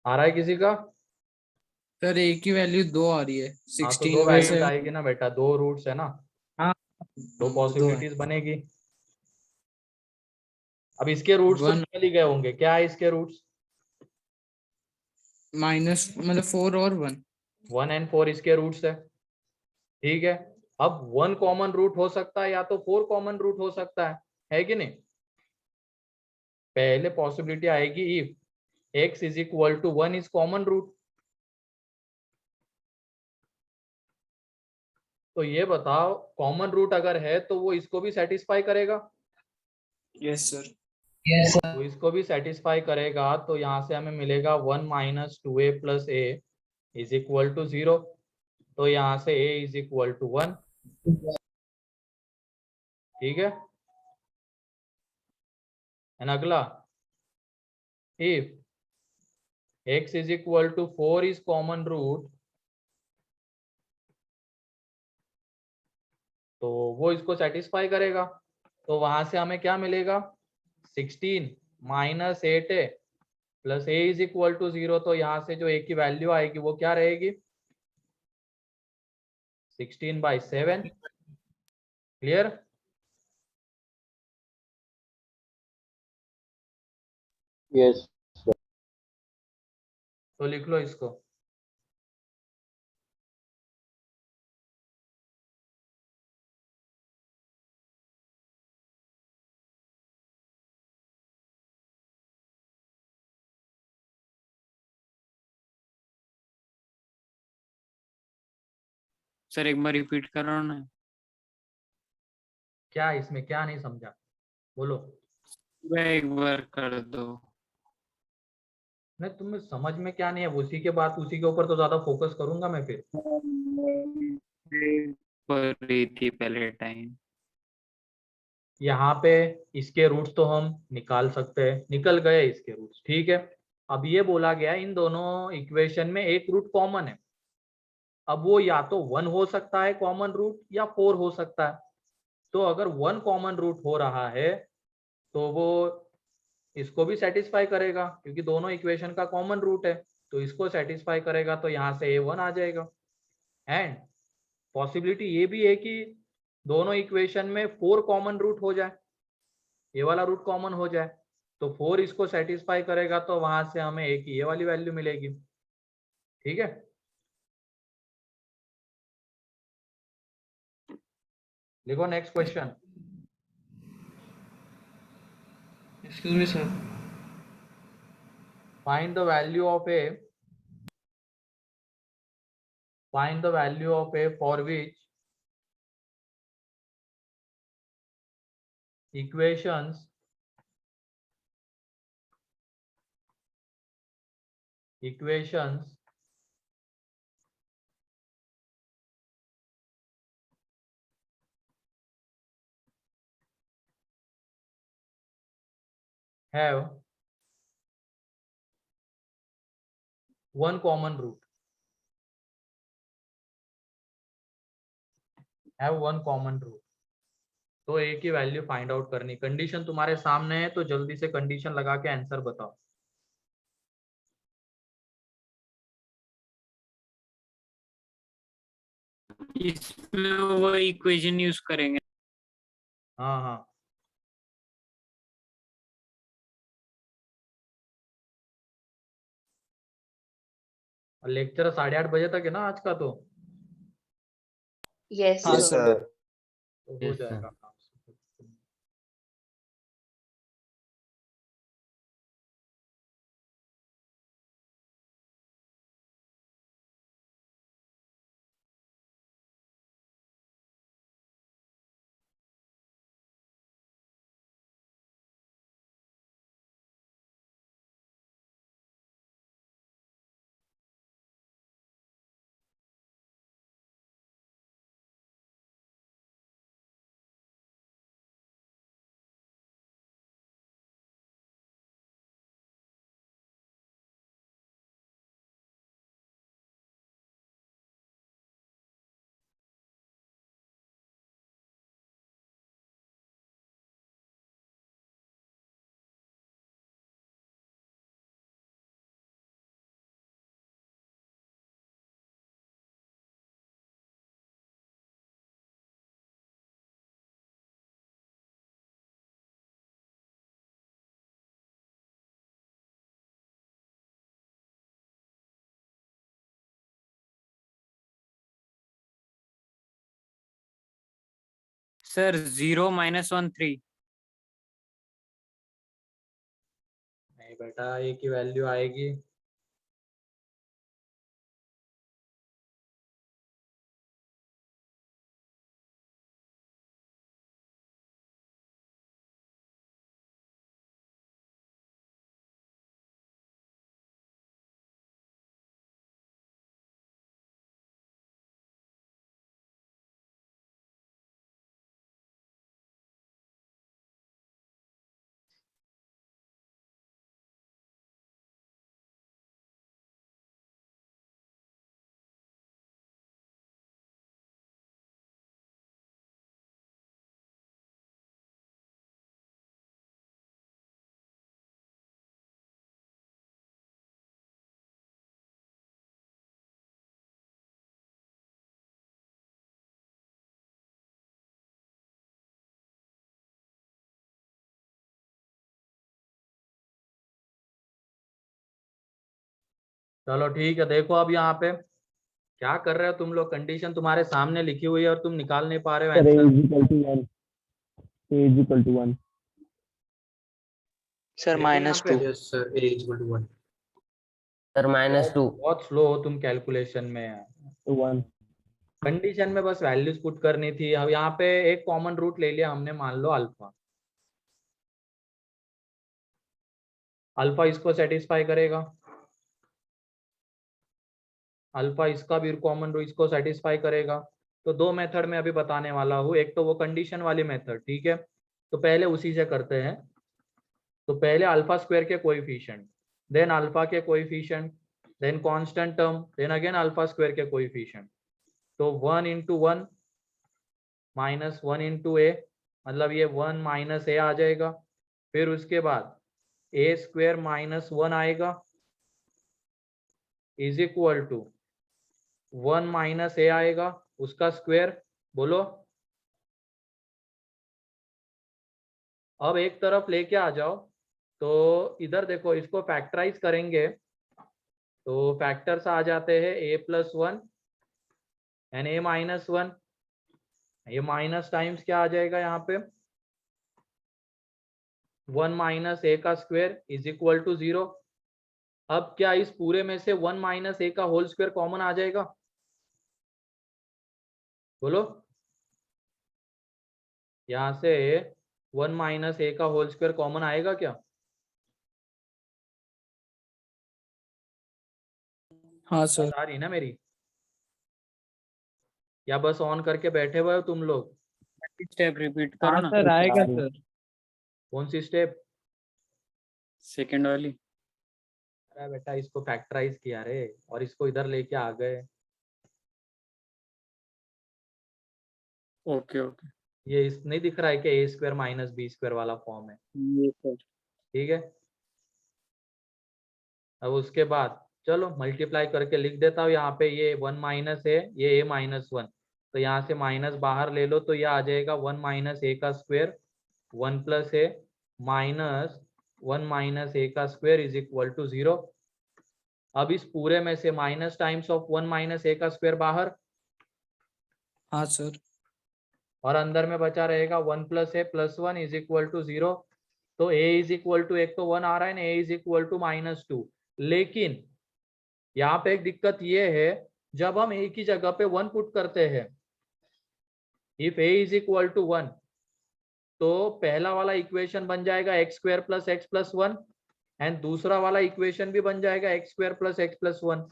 आ रहा है किसी का? सर एक ही वैल्यू 2 आ रही है, हाँ, तो 16 दो बाई वैल्यूज 7। आएगी ना बेटा, दो रूट्स है ना, हाँ दो हाँ, दो है। पॉसिबिलिटीज बनेगी। अब इसके रूट्स तो 1 निकल ही गए होंगे, क्या है इसके रूट्स? माइनस मतलब 4 और 1। 1 और 4 इसके रूट्स है। ठीक है। अब 1 कॉमन रूट हो सकता है या तो 4 कॉमन रूट हो सकता है कि नहीं? पहले पॉसिबिलिटी आएगी if x is equal to 1 is common root. तो ये बताओ, कॉमन रूट अगर है तो वो इसको भी सेटिस्फाई करेगा? Yes sir. तो इसको भी सेटिस्फाई करेगा, तो यहाँ से हमें मिलेगा 1 minus 2a plus a is equal to 0। तो यहाँ से a इज इक्वल टू 1। ठीक है। एंड अगला, if x is equal to 4 is common root, तो वो इसको सेटिस्फाई करेगा। तो वहां से हमें क्या मिलेगा? 16 minus 8a plus a is equal to 0। तो यहाँ से जो a की वैल्यू आएगी वो क्या रहेगी? 16/7। क्लियर? यस। तो लिख लो इसको। सर एक बार रिपीट करो ना। क्या इसमें क्या नहीं समझा? बोलो। वह एक बार कर दो। नहीं, तुम्हें समझ में क्या नहीं है, उसी के बाद उसी के ऊपर तो ज्यादा फोकस करूंगा मैं फिर। कर रही थी पहले टाइम। यहाँ पे इसके रूट्स तो हम निकाल सकते हैं, निकल गए इसके रूट्स। ठीक है। अब ये बोला गया इन दोनों इक्वेशन में एक रूट कॉमन है। अब वो या तो 1 हो सकता है कॉमन रूट या 4 हो सकता है। तो अगर 1 कॉमन रूट हो रहा है तो वो इसको भी सेटिस्फाई करेगा, क्योंकि दोनों इक्वेशन का कॉमन रूट है। तो इसको सेटिस्फाई करेगा, तो यहाँ से a1 आ जाएगा। एंड पॉसिबिलिटी ये भी है कि दोनों इक्वेशन में 4 कॉमन रूट हो जाए, ये वाला रूट कॉमन हो जाए। तो 4 इसको सेटिस्फाई करेगा, तो वहां से हमें एक ये वाली वैल्यू मिलेगी। ठीक है। देखो next question. Excuse me sir. Find the value of a, find the value of a for which equations have one common root. Have one common root. तो ए की वैल्यू फाइंड आउट करनी। कंडीशन तुम्हारे सामने है तो जल्दी से कंडीशन लगा के आंसर बताओ। इसमें वो इक्वेशन यूज करेंगे। हाँ हाँ लेक्चर 8:30 बजे तक है ना आज का, तो Yes, हाँ sir. सर। हो Yes, sir. जाएगा। सर 0 -1 3। नहीं बेटा, ए की वैल्यू आएगी चलो ठीक है। देखो अब यहाँ पे क्या कर रहे हो तुम लोग, कंडीशन तुम्हारे सामने लिखी हुई है और तुम निकाल नहीं पा रहे हो sir a answer. is equal to 1. a is equal to 1. Sir, देखो यहाँ पे Yes, sir. A is equal to 1. Sir -2. बहुत स्लो हो तुम कैलकुलेशन में। 1. कंडीशन में बस वैल्यूज पुट करनी थी। अब यहाँ पे एक कॉमन रूट ले लिया हमने, मान लो अल्फा। अल्फा इसको सेटिस्फाई करेगा, अल्फा इसका भी कॉमन रूट इसको सेटिस्फाई करेगा। तो दो मेथड में अभी बताने वाला हूँ, एक तो वो कंडीशन वाली मेथड, ठीक है। तो पहले उसी से करते हैं। तो पहले अल्फा स्क्वायर के कोएफिशिएंट, देन अल्फा के coefficient, then constant term, then again alpha square के कोएफिशिएंट। तो 1 × 1 - 1 × a, मतलब ये 1 - a आ जाएगा। फिर उसके बाद a² - 1 आएगा इज इक्वल टू 1 - a आएगा उसका स्क्वायर। बोलो अब एक तरफ लेके आ जाओ। तो इधर देखो, इसको फैक्टराइज करेंगे तो फैक्टर्स आ जाते हैं a+1 एंड a-1। ये माइनस टाइम्स क्या आ जाएगा यहाँ पे, 1 - a का स्क्वायर इज इक्वल टू 0। अब क्या इस पूरे में से 1 - a का होल स्क्वायर कॉमन आ जाएगा? बोलो यहाँ से 1 - a का होल स्क्वायर कॉमन आएगा क्या? हाँ सर। बात आ रही ना मेरी, या बस ऑन करके बैठे हुए हो तुम लोग? स्टेप रिपीट करो हाँ ना। सर, आएगा सर। कौन सी स्टेप? सेकंड वाली। अरे बेटा इसको फैक्टराइज किया रे और इसको इधर लेके आ गए। Okay okay. ये इस नहीं दिख रहा है कि ए स्क्वायर माइनस बी स्क्वायर वाला फॉर्म है, ये सर। ठीक है। अब उसके बाद चलो मल्टीप्लाई करके लिख देता हूँ यहाँ पे, ये 1 माइनस है, ये ए माइनस 1, तो यहाँ से माइनस बाहर ले लो तो यह आ जाएगा 1 माइनस ए का स्क्वायर 1 प्लस ए माइनस 1 माइनस ए का स्क्वायर इज इक्वल टू 0। अब इस पूरे में से माइनस टाइम्स ऑफ 1 माइनस ए का स्क्वायर बाहर, हाँ सर। और अंदर में बचा रहेगा 1 plus a plus 1 is equal to 0। तो ए इज इक्वल टू, एक तो 1 आ रहा है ना, ए इज इक्वल टू -2। लेकिन यहाँ पे एक दिक्कत ये है, जब हम ए की जगह पे 1 पुट करते हैं, if a is equal to 1, तो पहला वाला इक्वेशन बन जाएगा x square plus x plus 1 and दूसरा वाला इक्वेशन भी बन जाएगा x square plus x plus 1।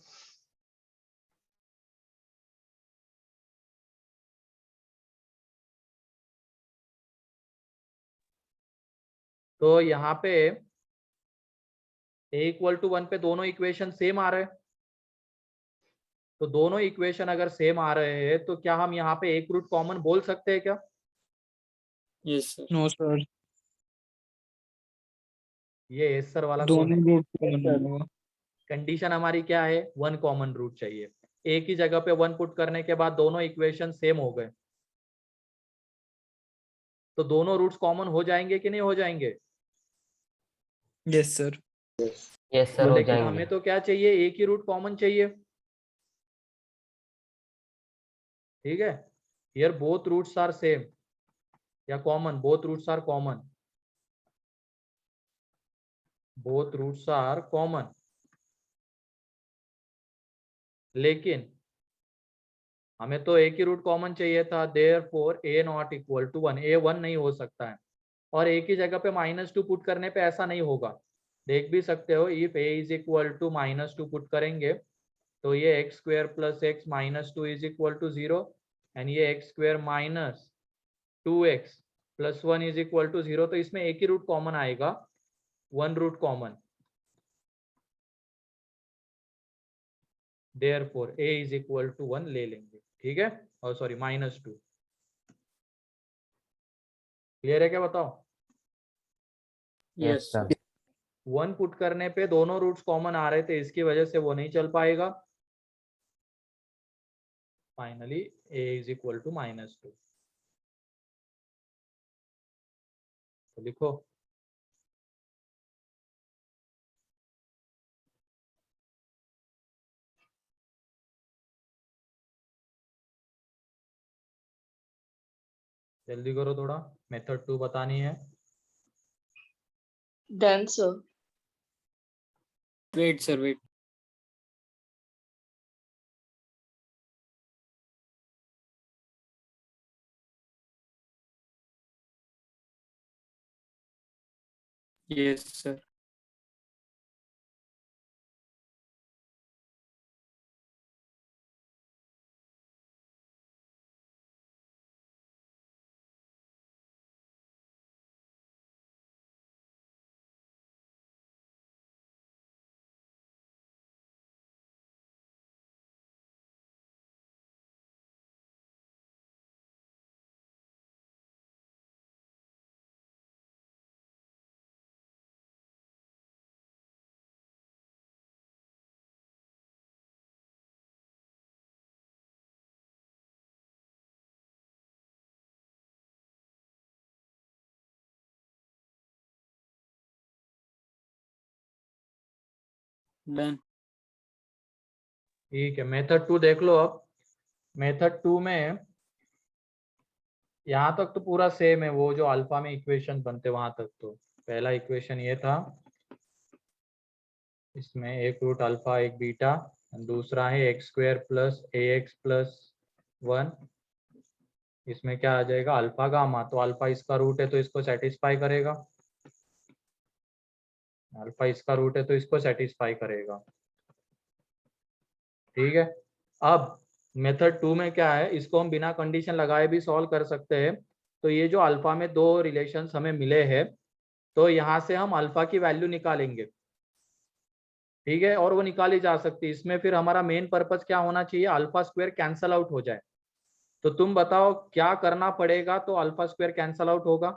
तो यहाँ पे ए इक्वल टू 1 पे दोनों इक्वेशन सेम आ रहे हैं, तो दोनों इक्वेशन अगर सेम आ रहे हैं तो क्या हम यहाँ पे एक रूट कॉमन बोल सकते हैं क्या? Yes sir. नो सर, ये एस सर वाला कौन दोनों है? रूट कॉमन होगा। कंडीशन हमारी क्या है? 1 कॉमन रूट चाहिए। ए की जगह पे 1 पुट करने के बाद दोनों इक्वेशन सेम हो गए, तो दोनों रूट्स कॉमन हो जाएंगे कि नहीं हो जाएंगे? Yes sir. यस सर तो हो लेकिन जाएंगे। हमें तो क्या चाहिए? एक ही रूट कॉमन चाहिए, ठीक है। Here both roots are same या common, both roots are common, both roots are common. लेकिन हमें तो एक ही रूट कॉमन चाहिए था, therefore a not equal to 1, a 1 नहीं हो सकता है। और ए की जगह पे -2 पुट करने पे ऐसा नहीं होगा, देख भी सकते हो। If a is equal to -2 put करेंगे तो ये x square plus x -2 is equal to 0 and ये x square minus 2x plus 1 is equal to 0। तो इसमें एक ही रूट कॉमन आएगा, 1 root common. Therefore a is equal to 1 ले लेंगे, ठीक है। और सॉरी -2। क्लियर है क्या? बताओ। Yes sir. 1 पुट करने पे दोनों रूट्स कॉमन आ रहे थे, इसकी वजह से वो नहीं चल पाएगा। Finally a is equal to -2। तो लिखो जल्दी करो थोड़ा, मेथड 2 बतानी है। Done, sir. Wait sir wait. Yes sir. Done. ठीक है, मेथड 2 देख लो। अब मेथड 2 में यहाँ तक तो पूरा सेम है, वो जो अल्फा में इक्वेशन बनते वहां तक। तो पहला इक्वेशन ये था, इसमें एक रूट अल्फा एक बीटा, दूसरा है एक्स स्क्वायर प्लस ए एक्स प्लस 1। इसमें क्या आ जाएगा? Alpha gamma. तो अल्फा इसका रूट है तो इसको सेटिस्फाई करेगा, अल्फा इसका रूट है तो इसको सेटिस्फाई करेगा, ठीक है। अब मेथड 2 में क्या है, इसको हम बिना कंडीशन लगाए भी सॉल्व कर सकते हैं। तो ये जो अल्फा में दो रिलेशंस हमें मिले हैं, तो यहाँ से हम अल्फा की वैल्यू निकालेंगे, ठीक है, और वो निकाली जा सकती है। इसमें फिर हमारा मेन पर्पस क्या होना चाहिए, अल्फा स्क्वायर कैंसल आउट हो जाए। तो तुम बताओ क्या करना पड़ेगा तो अल्फा स्क्वायर कैंसल आउट होगा,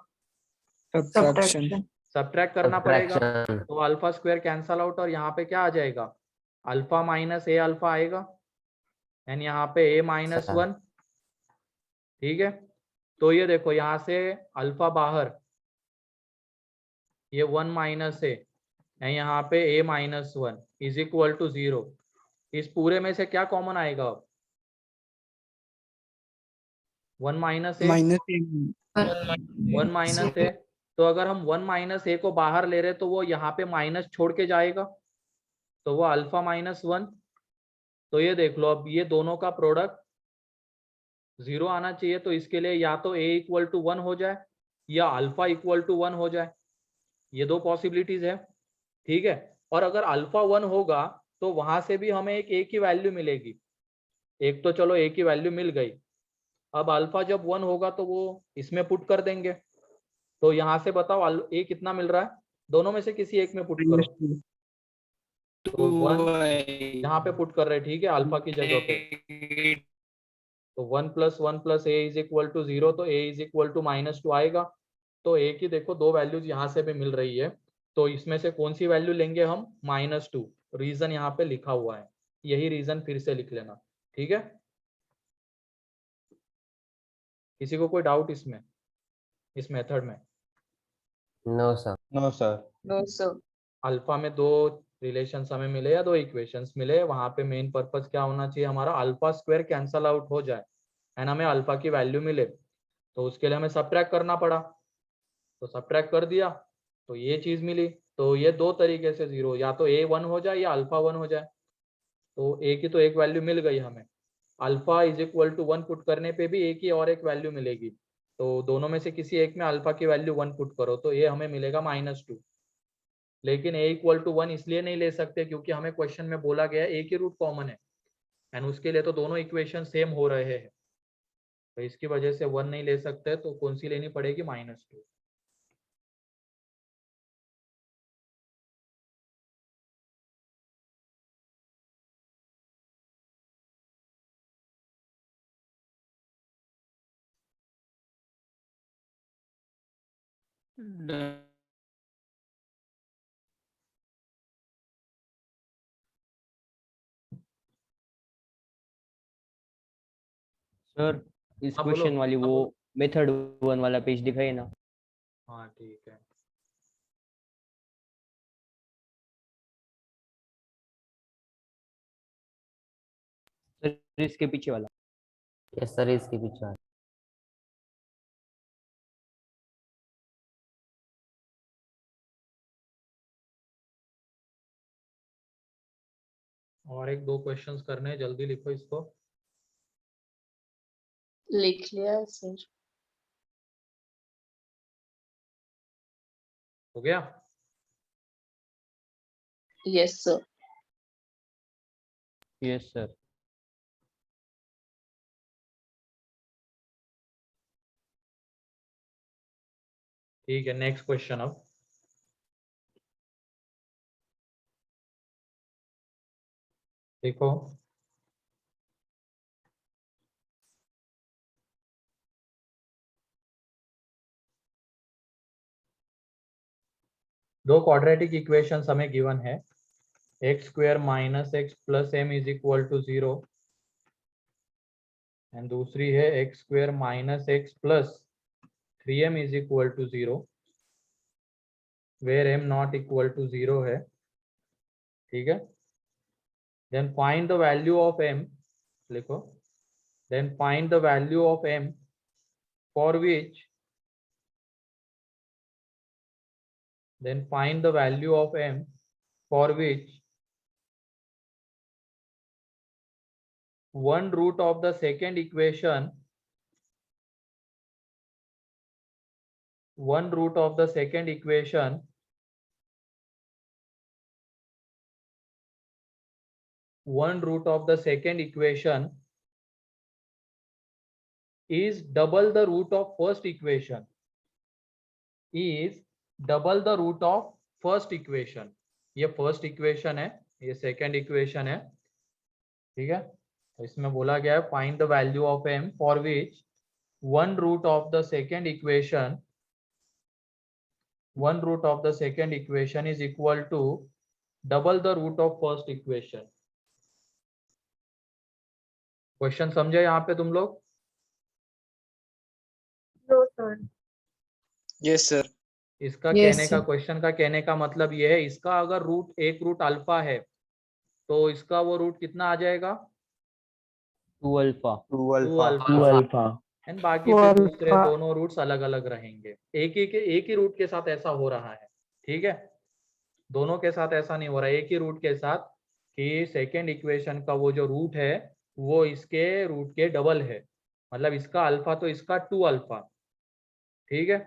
सब्ट्रैक्शन। सब्ट्रैक्ट करना पड़ेगा, Subtraction. तो अल्फा स्क्वायर कैंसल आउट, और यहाँ पे क्या आ जाएगा, अल्फा माइनस ए अल्फा आएगा, एंड यहाँ पे ए माइनस अच्छा। 1, ठीक है। तो ये देखो यहाँ से अल्फा बाहर, ये 1 माइनस ए, एंड यहाँ पे ए माइनस 1 इज इक्वल टू 0। इस पूरे में से क्या कॉमन आएगा अब, 1 माइनस ए, वन माइनस ए। तो अगर हम 1 माइनस ए को बाहर ले रहे तो वो यहाँ पे माइनस छोड़ के जाएगा, तो वो अल्फा माइनस 1। तो ये देख लो, अब ये दोनों का प्रोडक्ट 0 आना चाहिए। तो इसके लिए या तो ए इक्वल टू 1 हो जाए या अल्फा इक्वल टू 1 हो जाए, ये दो पॉसिबिलिटीज है, ठीक है। और अगर अल्फा 1 होगा तो वहां से भी हमें एक ए की वैल्यू मिलेगी, एक तो चलो ए की वैल्यू मिल गई। अब अल्फा जब 1 होगा तो वो इसमें पुट कर देंगे। तो यहाँ से बताओ ए कितना मिल रहा है, दोनों में से किसी एक में पुट करो। तो 1 यहाँ पे पुट कर रहे हैं, ठीक है, अल्फा की जगह पे। तो 1 + 1 + ए इज इक्वल टू 0, तो ए इज इक्वल टू -2 आएगा। तो ए की देखो दो वैल्यूज यहाँ से भी मिल रही है, तो इसमें से कौन सी वैल्यू लेंगे हम, -2। रीजन यहाँ पे लिखा हुआ है, यही रीजन फिर से लिख लेना, ठीक है। किसी को कोई डाउट इसमें, इस मेथड में? No, sir. No, sir. Alpha में दो रिलेशंस हमें मिले या दो इक्वेशंस मिले, वहां पे मेन पर्पस क्या होना चाहिए हमारा, अल्फा स्क्वायर कैंसल आउट हो जाए एंड हमें अल्फा की वैल्यू मिले। तो उसके लिए हमें सब्ट्रैक्ट करना पड़ा, तो सब्ट्रैक्ट कर दिया तो ये चीज मिली। तो ये दो तरीके से 0, या तो ए 1 हो जाए या अल्फा 1 हो जाए। तो ए की तो एक वैल्यू मिल गई हमें, alpha is equal to 1 put करने पे भी ए की और एक वैल्यू मिलेगी। तो दोनों में से किसी एक में अल्फा की वैल्यू 1 पुट करो तो ये हमें मिलेगा -2। लेकिन ए इक्वल टू 1 इसलिए नहीं ले सकते क्योंकि हमें क्वेश्चन में बोला गया ए की रूट कॉमन है, एंड उसके लिए तो दोनों इक्वेशन सेम हो रहे हैं, तो इसकी वजह से 1 नहीं ले सकते। तो कौन सी लेनी पड़ेगी, -2। सर इस हाँ, बोलो। क्वेश्चन वाली वो मेथड 1 वाला पेज दिखाइए ना। हाँ ठीक है, सर इसके पीछे वाला। Yes, sir. इसके पीछे. और एक दो क्वेश्चंस करने हैं, जल्दी लिखो इसको। लिख लिया सर। हो गया? Yes sir. Yes sir. ठीक है, नेक्स्ट क्वेश्चन। अब देखो, दो क्वाड्रेटिक इक्वेशंस हमें गिवन है, x² - x + m is equal to 0, and दूसरी है x² - x + 3m is equal to 0, where m not equal to 0 है, ठीक है। Then find the value of m, लिखो, then find the value of m for which, then find the value of m for which 1 root of the second equation, 1 root of the second equation is double the root of first equation, is double the root of first equation. ये फर्स्ट इक्वेशन है, ये सेकंड इक्वेशन है, ठीक है। तो इसमें बोला गया है find the value of m for which one root of the second equation is equal to double the root of first equation. Question समझे यहाँ पे तुम लोग? Yes sir. इसका Yes, कहने का sir. क्वेश्चन का कहने का मतलब ये है, इसका अगर एक रूट अल्फा है तो इसका वो रूट कितना आ जाएगा? 2 अल्फा। 2 2 अल्फा। एंड बाकी 2 फिर दूसरे अल्फा। दोनों रूट्स अलग अलग रहेंगे। एक ही रूट के साथ ऐसा हो रहा है, ठीक है। दोनों के साथ ऐसा नहीं हो रहा है, एक ही रूट के साथ कि सेकेंड इक्वेशन का वो जो रूट है वो इसके रूट के डबल है, मतलब इसका अल्फा तो इसका 2 अल्फा, ठीक है।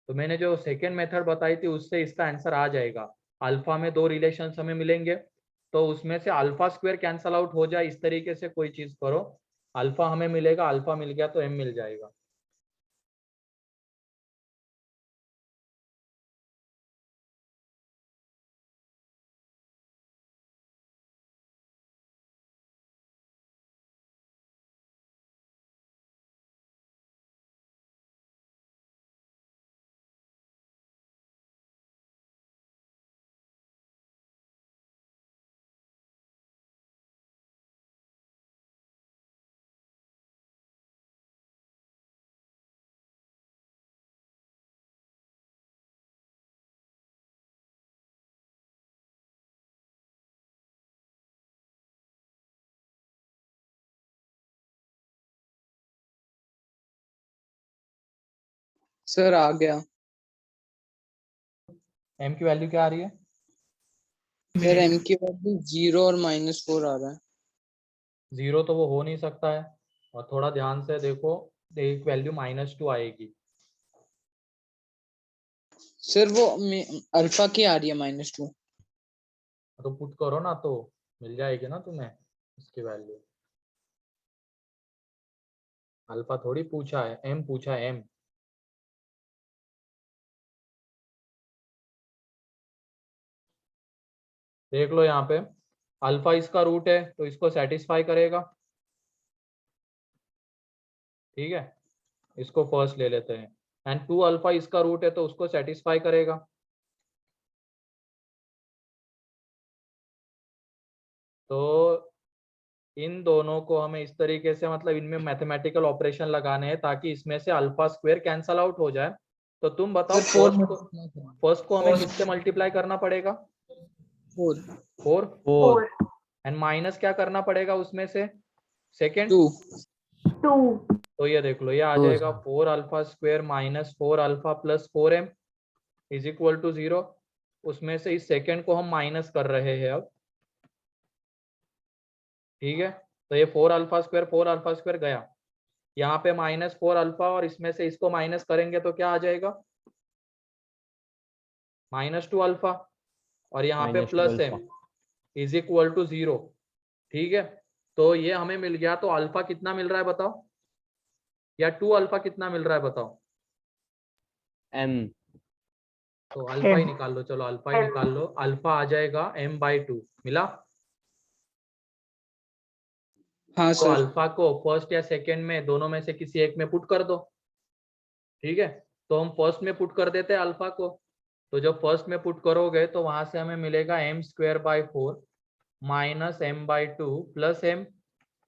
तो मैंने जो सेकेंड मेथड बताई थी उससे इसका आंसर आ जाएगा। अल्फा में दो रिलेशंस हमें मिलेंगे, तो उसमें से अल्फा स्क्वायर कैंसल आउट हो जाए, इस तरीके से कोई चीज करो, अल्फा हमें मिलेगा, अल्फा मिल गया तो एम मिल जाएगा। सर आ गया। एम की वैल्यू क्या आ रही है? सर m की वैल्यू 0 और -4 आ रहा है। 0 तो वो हो नहीं सकता है, और थोड़ा ध्यान से देखो, एक वैल्यू -2 आएगी। सर वो अल्फा की आ रही है -2। तो पुट करो ना, तो मिल जाएगी ना तुम्हें इसकी वैल्यू। अल्फा थोड़ी पूछा है, एम पूछा है, एम। देख लो यहाँ पे, अल्फा इसका रूट है तो इसको सेटिस्फाई करेगा, ठीक है। इसको फर्स्ट ले लेते हैं, एंड 2 अल्फा इसका रूट है तो उसको सेटिस्फाई करेगा। तो इन दोनों को हमें इस तरीके से, मतलब इनमें मैथमेटिकल ऑपरेशन लगाने हैं ताकि इसमें से अल्फा स्क्वायर कैंसल आउट हो जाए। तो तुम बताओ, फर्स्ट को हमें किससे मल्टीप्लाई करना पड़ेगा? 4। 4। एंड माइनस क्या करना पड़ेगा उसमें से? सेकेंड 2। तो ये देख लो, ये आ जाएगा 4 alpha square minus 4 alpha plus 4m is equal to 0। उसमें से इस सेकेंड को हम माइनस कर रहे हैं अब, ठीक है। तो ये 4 अल्फा स्क्वायर गया, यहाँ पे -4 अल्फा, और इसमें से इसको माइनस करेंगे तो क्या आ जाएगा? -2 अल्फा, और यहाँ पे plus m is equal to 0, ठीक है। तो ये हमें मिल गया। तो अल्फा कितना मिल रहा है बताओ, या 2 अल्फा कितना मिल रहा है बताओ? m। तो अल्फा ही M. निकाल लो, चलो अल्फा ही निकाल लो। अल्फा आ जाएगा m/2, मिला। हाँ तो सर। अल्फा को फर्स्ट या सेकंड में, दोनों में से किसी एक में पुट कर दो, ठीक है। तो हम फर्स्ट में पुट कर देते हैं अल्फा को। तो जब फर्स्ट में पुट करोगे तो वहां से हमें मिलेगा m²/4 minus m/2 plus m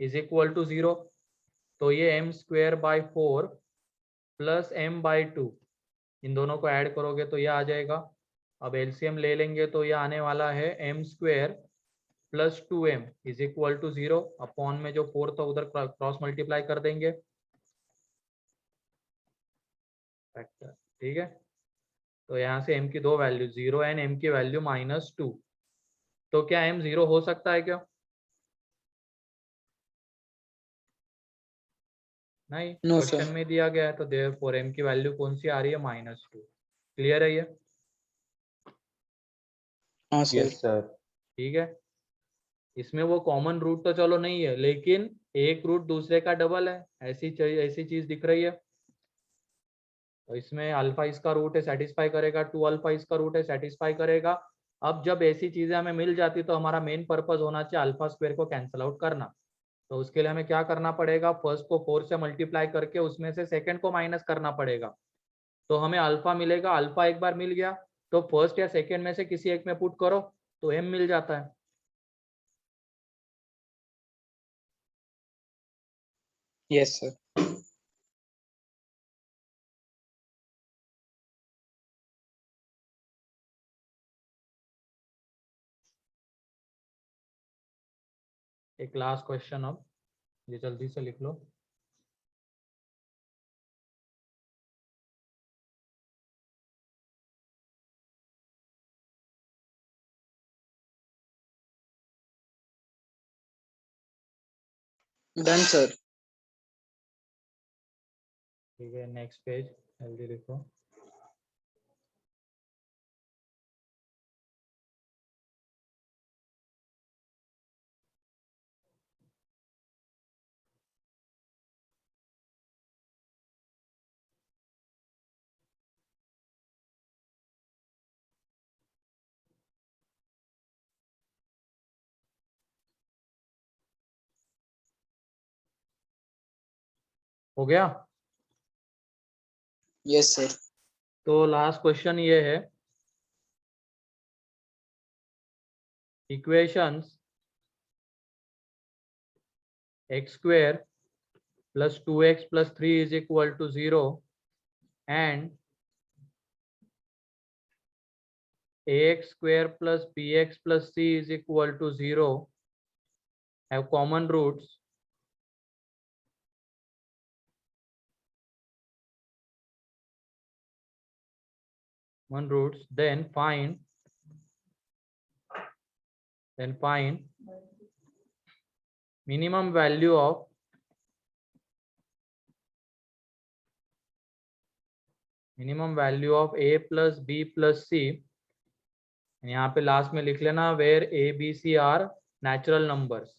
is equal to 0। तो ये m²/4 प्लस m/2, इन दोनों को ऐड करोगे तो ये आ जाएगा। अब एलसीएम ले लेंगे तो ये आने वाला है m² plus 2m is equal to 0। Upon में जो 4 था उधर क्रॉस मल्टीप्लाई कर देंगे, ठीक है। तो यहाँ से m की दो वैल्यू 0 एंड m की वैल्यू -2। तो क्या m 0 हो सकता है क्या? नहीं, नो क्वेश्चन सर। में दिया गया है, तो देयरफॉर m की वैल्यू कौन सी आ रही है? -2। क्लियर है ये? हाँ सर। Yes sir. ठीक है। इसमें वो कॉमन रूट तो चलो नहीं है, लेकिन एक रूट दूसरे का डबल है, ऐसी चीज दिख रही है। तो इसमें अल्फा इसका रूट है सेटिस्फाई करेगा, 2 अल्फा इसका रूट है सेटिस्फाई करेगा। अब जब ऐसी चीजें हमें मिल जाती तो हमारा मेन पर्पस होना चाहिए अल्फा स्क्वायर को कैंसिल आउट करना। तो उसके लिए हमें क्या करना पड़ेगा, फर्स्ट को 4 से मल्टीप्लाई करके उसमें से सेकंड को माइनस करना पड़ेगा। तो हमें अल्फा मिलेगा, अल्फा एक बार मिल गया तो फर्स्ट या सेकंड में से किसी एक में पुट करो तो एम मिल जाता है। Yes sir. एक लास्ट क्वेश्चन, अब ये जल्दी से लिख लो। Done sir. ठीक है, नेक्स्ट पेज जल्दी लिखो। हो गया? Yes sir. तो लास्ट क्वेश्चन ये है, equations x square plus 2x plus 3 is equal to 0 and ax square plus bx plus c is equal to 0 have common roots. Then find minimum value of a plus b plus c। यहाँ पे लास्ट में लिख लेना where a b c are natural numbers,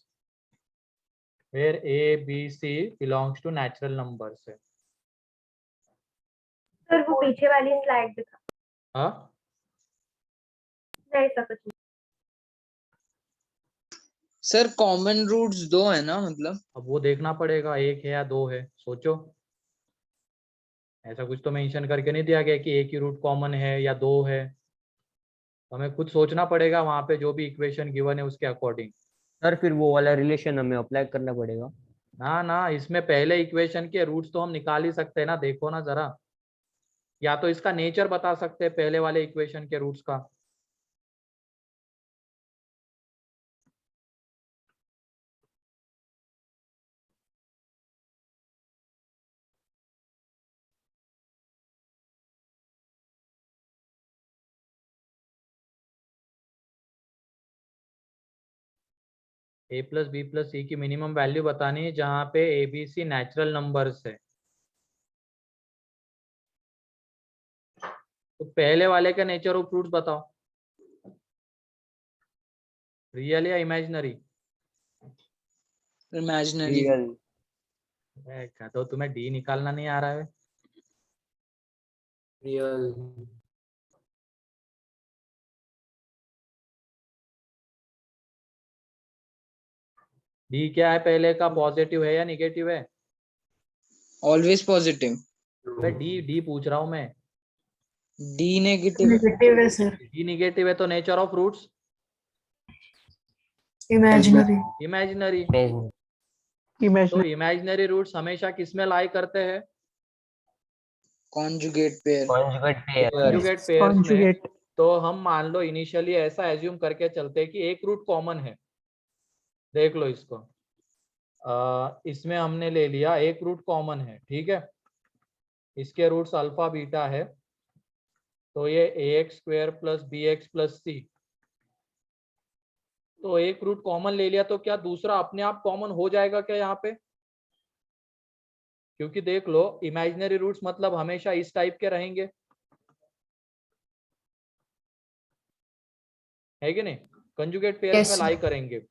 where a b c belongs to natural numbers है। सर वो पीछे वाली स्लाइड दिखा। हाँ नहीं सर कुछ नहीं। सर कॉमन रूट्स 2 है ना, मतलब अब वो देखना पड़ेगा एक है या दो है, सोचो। ऐसा कुछ तो मेंशन करके नहीं दिया गया कि एक ही रूट कॉमन है या दो है, तो हमें खुद सोचना पड़ेगा वहां पे जो भी इक्वेशन गिवन है उसके अकॉर्डिंग। सर फिर वो वाला रिलेशन हमें अप्लाई करना पड़ेगा। ना इसमें पहले इक्वेशन के रूट्स तो हम निकाल ही सकते हैं ना, देखो ना जरा, या तो इसका नेचर बता सकते हैं पहले वाले इक्वेशन के रूट्स का। a plus b plus c की मिनिमम वैल्यू बतानी है जहां पे a b c natural numbers है। तो पहले वाले का नेचर ऑफ रूट्स बताओ, रियल या इमेजिनरी? इमेजिनरी। रियल। तो तुम्हें डी निकालना नहीं आ रहा है? रियल। डी क्या है पहले का, पॉजिटिव है या निगेटिव है? Always positive. डी पूछ रहा हूं मैं। D negative. नेगेटिव है सर। डी निगेटिव है तो nature of roots imaginary. Imaginary. Imaginary. तो इमेजिनरी। इमेजिनरी रूट्स हमेशा किस में लाई करते हैं? Conjugate pair. Conjugate pair. Conjugate pairs में। कॉन्जुगेट। तो हम मान लो इनिशियली ऐसा एज्यूम करके चलते हैं कि एक रूट कॉमन है। देख लो इसको, इसमें हमने ले लिया एक रूट कॉमन है, ठीक है, इसके रूट्स अल्फा बीटा है, तो ये ax square plus bx plus c। तो एक रूट कॉमन ले लिया तो क्या दूसरा अपने आप कॉमन हो जाएगा क्या यहाँ पे? क्योंकि देख लो इमेजिनरी रूट्स मतलब हमेशा इस टाइप के रहेंगे, है कि नहीं? कंजुगेट पेयर्स में लाई करेंगे।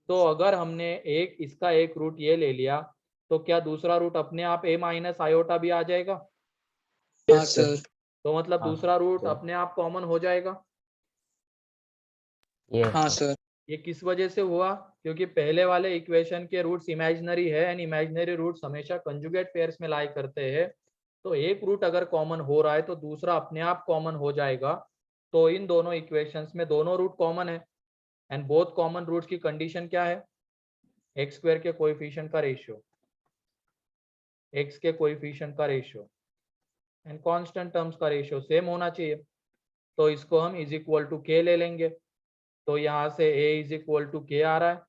तो अगर हमने इसका एक रूट ये ले लिया तो क्या दूसरा रूट अपने आप a माइनस आयोटा भी आ जाएगा? हाँ सर। तो मतलब हाँ, दूसरा रूट सर। अपने आप कॉमन हो जाएगा। यस हाँ सर। सर। ये किस वजह से हुआ? क्योंकि पहले वाले इक्वेशन के रूट्स इमेजिनरी है एंड इमेजिनरी रूट्स हमेशा कंजुगेट पेयर्स में लाई करते हैं। तो एक रूट अगर कॉमन हो रहा है तो दूसरा अपने आप कॉमन हो जाएगा। तो इन दोनों इक्वेशंस में दोनों रूट कॉमन है एंड बोथ कॉमन रूट्स की कंडीशन क्या है? एक्स स्क्वायर के कोएफिशिएंट का रेशियो, एक्स के कोएफिशिएंट का रेशियो एंड कांस्टेंट टर्म्स का रेशियो सेम होना चाहिए। तो इसको हम इज इक्वल टू के ले लेंगे। तो यहाँ से a इज इक्वल टू के आ रहा है,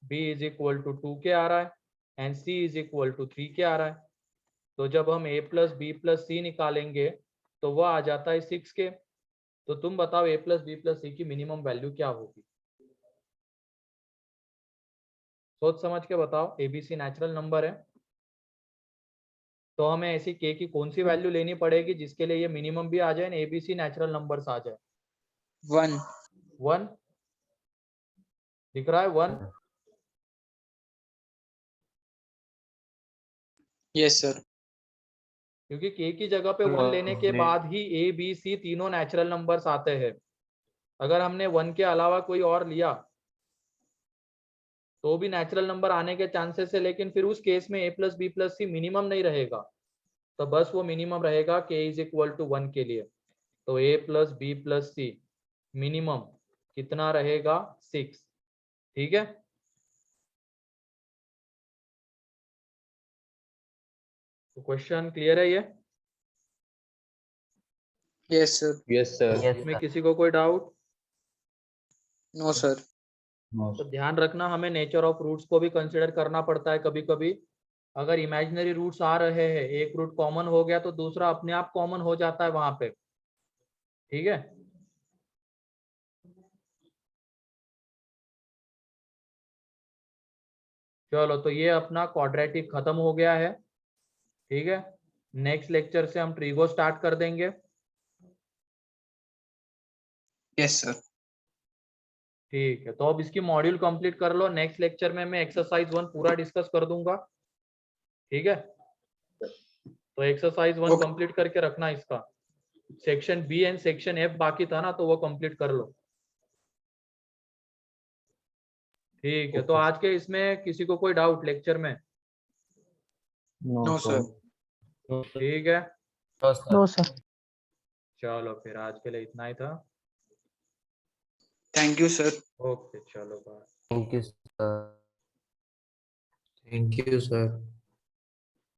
b is equal to 2k आ रहा है and c is equal to 3k आ रहा है। तो जब हम a plus b plus c निकालेंगे तो वह आ जाता है 6k। तो तुम बताओ a plus b plus c की मिनिमम वैल्यू क्या होगी? सोच समझ के बताओ। एबीसी नेचुरल नंबर है तो हमें ऐसी k की कौन सी वैल्यू लेनी पड़ेगी जिसके लिए ये मिनिमम भी आ जाए ना एबीसी नेचुरल नंबर्स आ जाए? 1। 1 दिख रहा है? 1 यस सर। क्योंकि k की जगह पे 1 लेने के बाद ही a b c तीनों नेचुरल नंबर्स आते हैं। अगर हमने 1 के अलावा कोई और लिया तो भी नेचुरल नंबर आने के चांसेस है, लेकिन फिर उस केस में a plus b plus c minimum नहीं रहेगा। तो बस वो मिनिमम रहेगा k इज इक्वल टू 1 के लिए। तो a plus b plus c minimum कितना रहेगा? 6। ठीक है। तो क्वेश्चन क्लियर है ये? Yes sir. Yes sir. इसमें किसी को कोई डाउट? No sir. तो ध्यान रखना हमें नेचर ऑफ रूट्स को भी कंसिडर करना पड़ता है कभी कभी। अगर इमेजिनरी रूट्स आ रहे हैं, एक रूट कॉमन हो गया तो दूसरा अपने आप कॉमन हो जाता है वहां पे। ठीक है। चलो तो ये अपना क्वाड्रेटिक खत्म हो गया है। ठीक है। नेक्स्ट लेक्चर से हम ट्रिगो स्टार्ट कर देंगे। Yes sir. ठीक है। तो अब इसकी मॉड्यूल कंप्लीट कर लो। नेक्स्ट लेक्चर में मैं एक्सरसाइज 1 पूरा डिस्कस कर दूंगा। ठीक है। तो एक्सरसाइज 1 कंप्लीट करके रखना इसका। Section B and section F बाकी था ना, तो वो कंप्लीट कर लो। ठीक है। तो आज के इसमें किसी को कोई डाउट लेक्चर में? No sir. ठीक है। No sir. चलो फिर आज के लिए इतना ही था। Thank you sir. ओके चलो bye. Thank you sir. Thank you sir.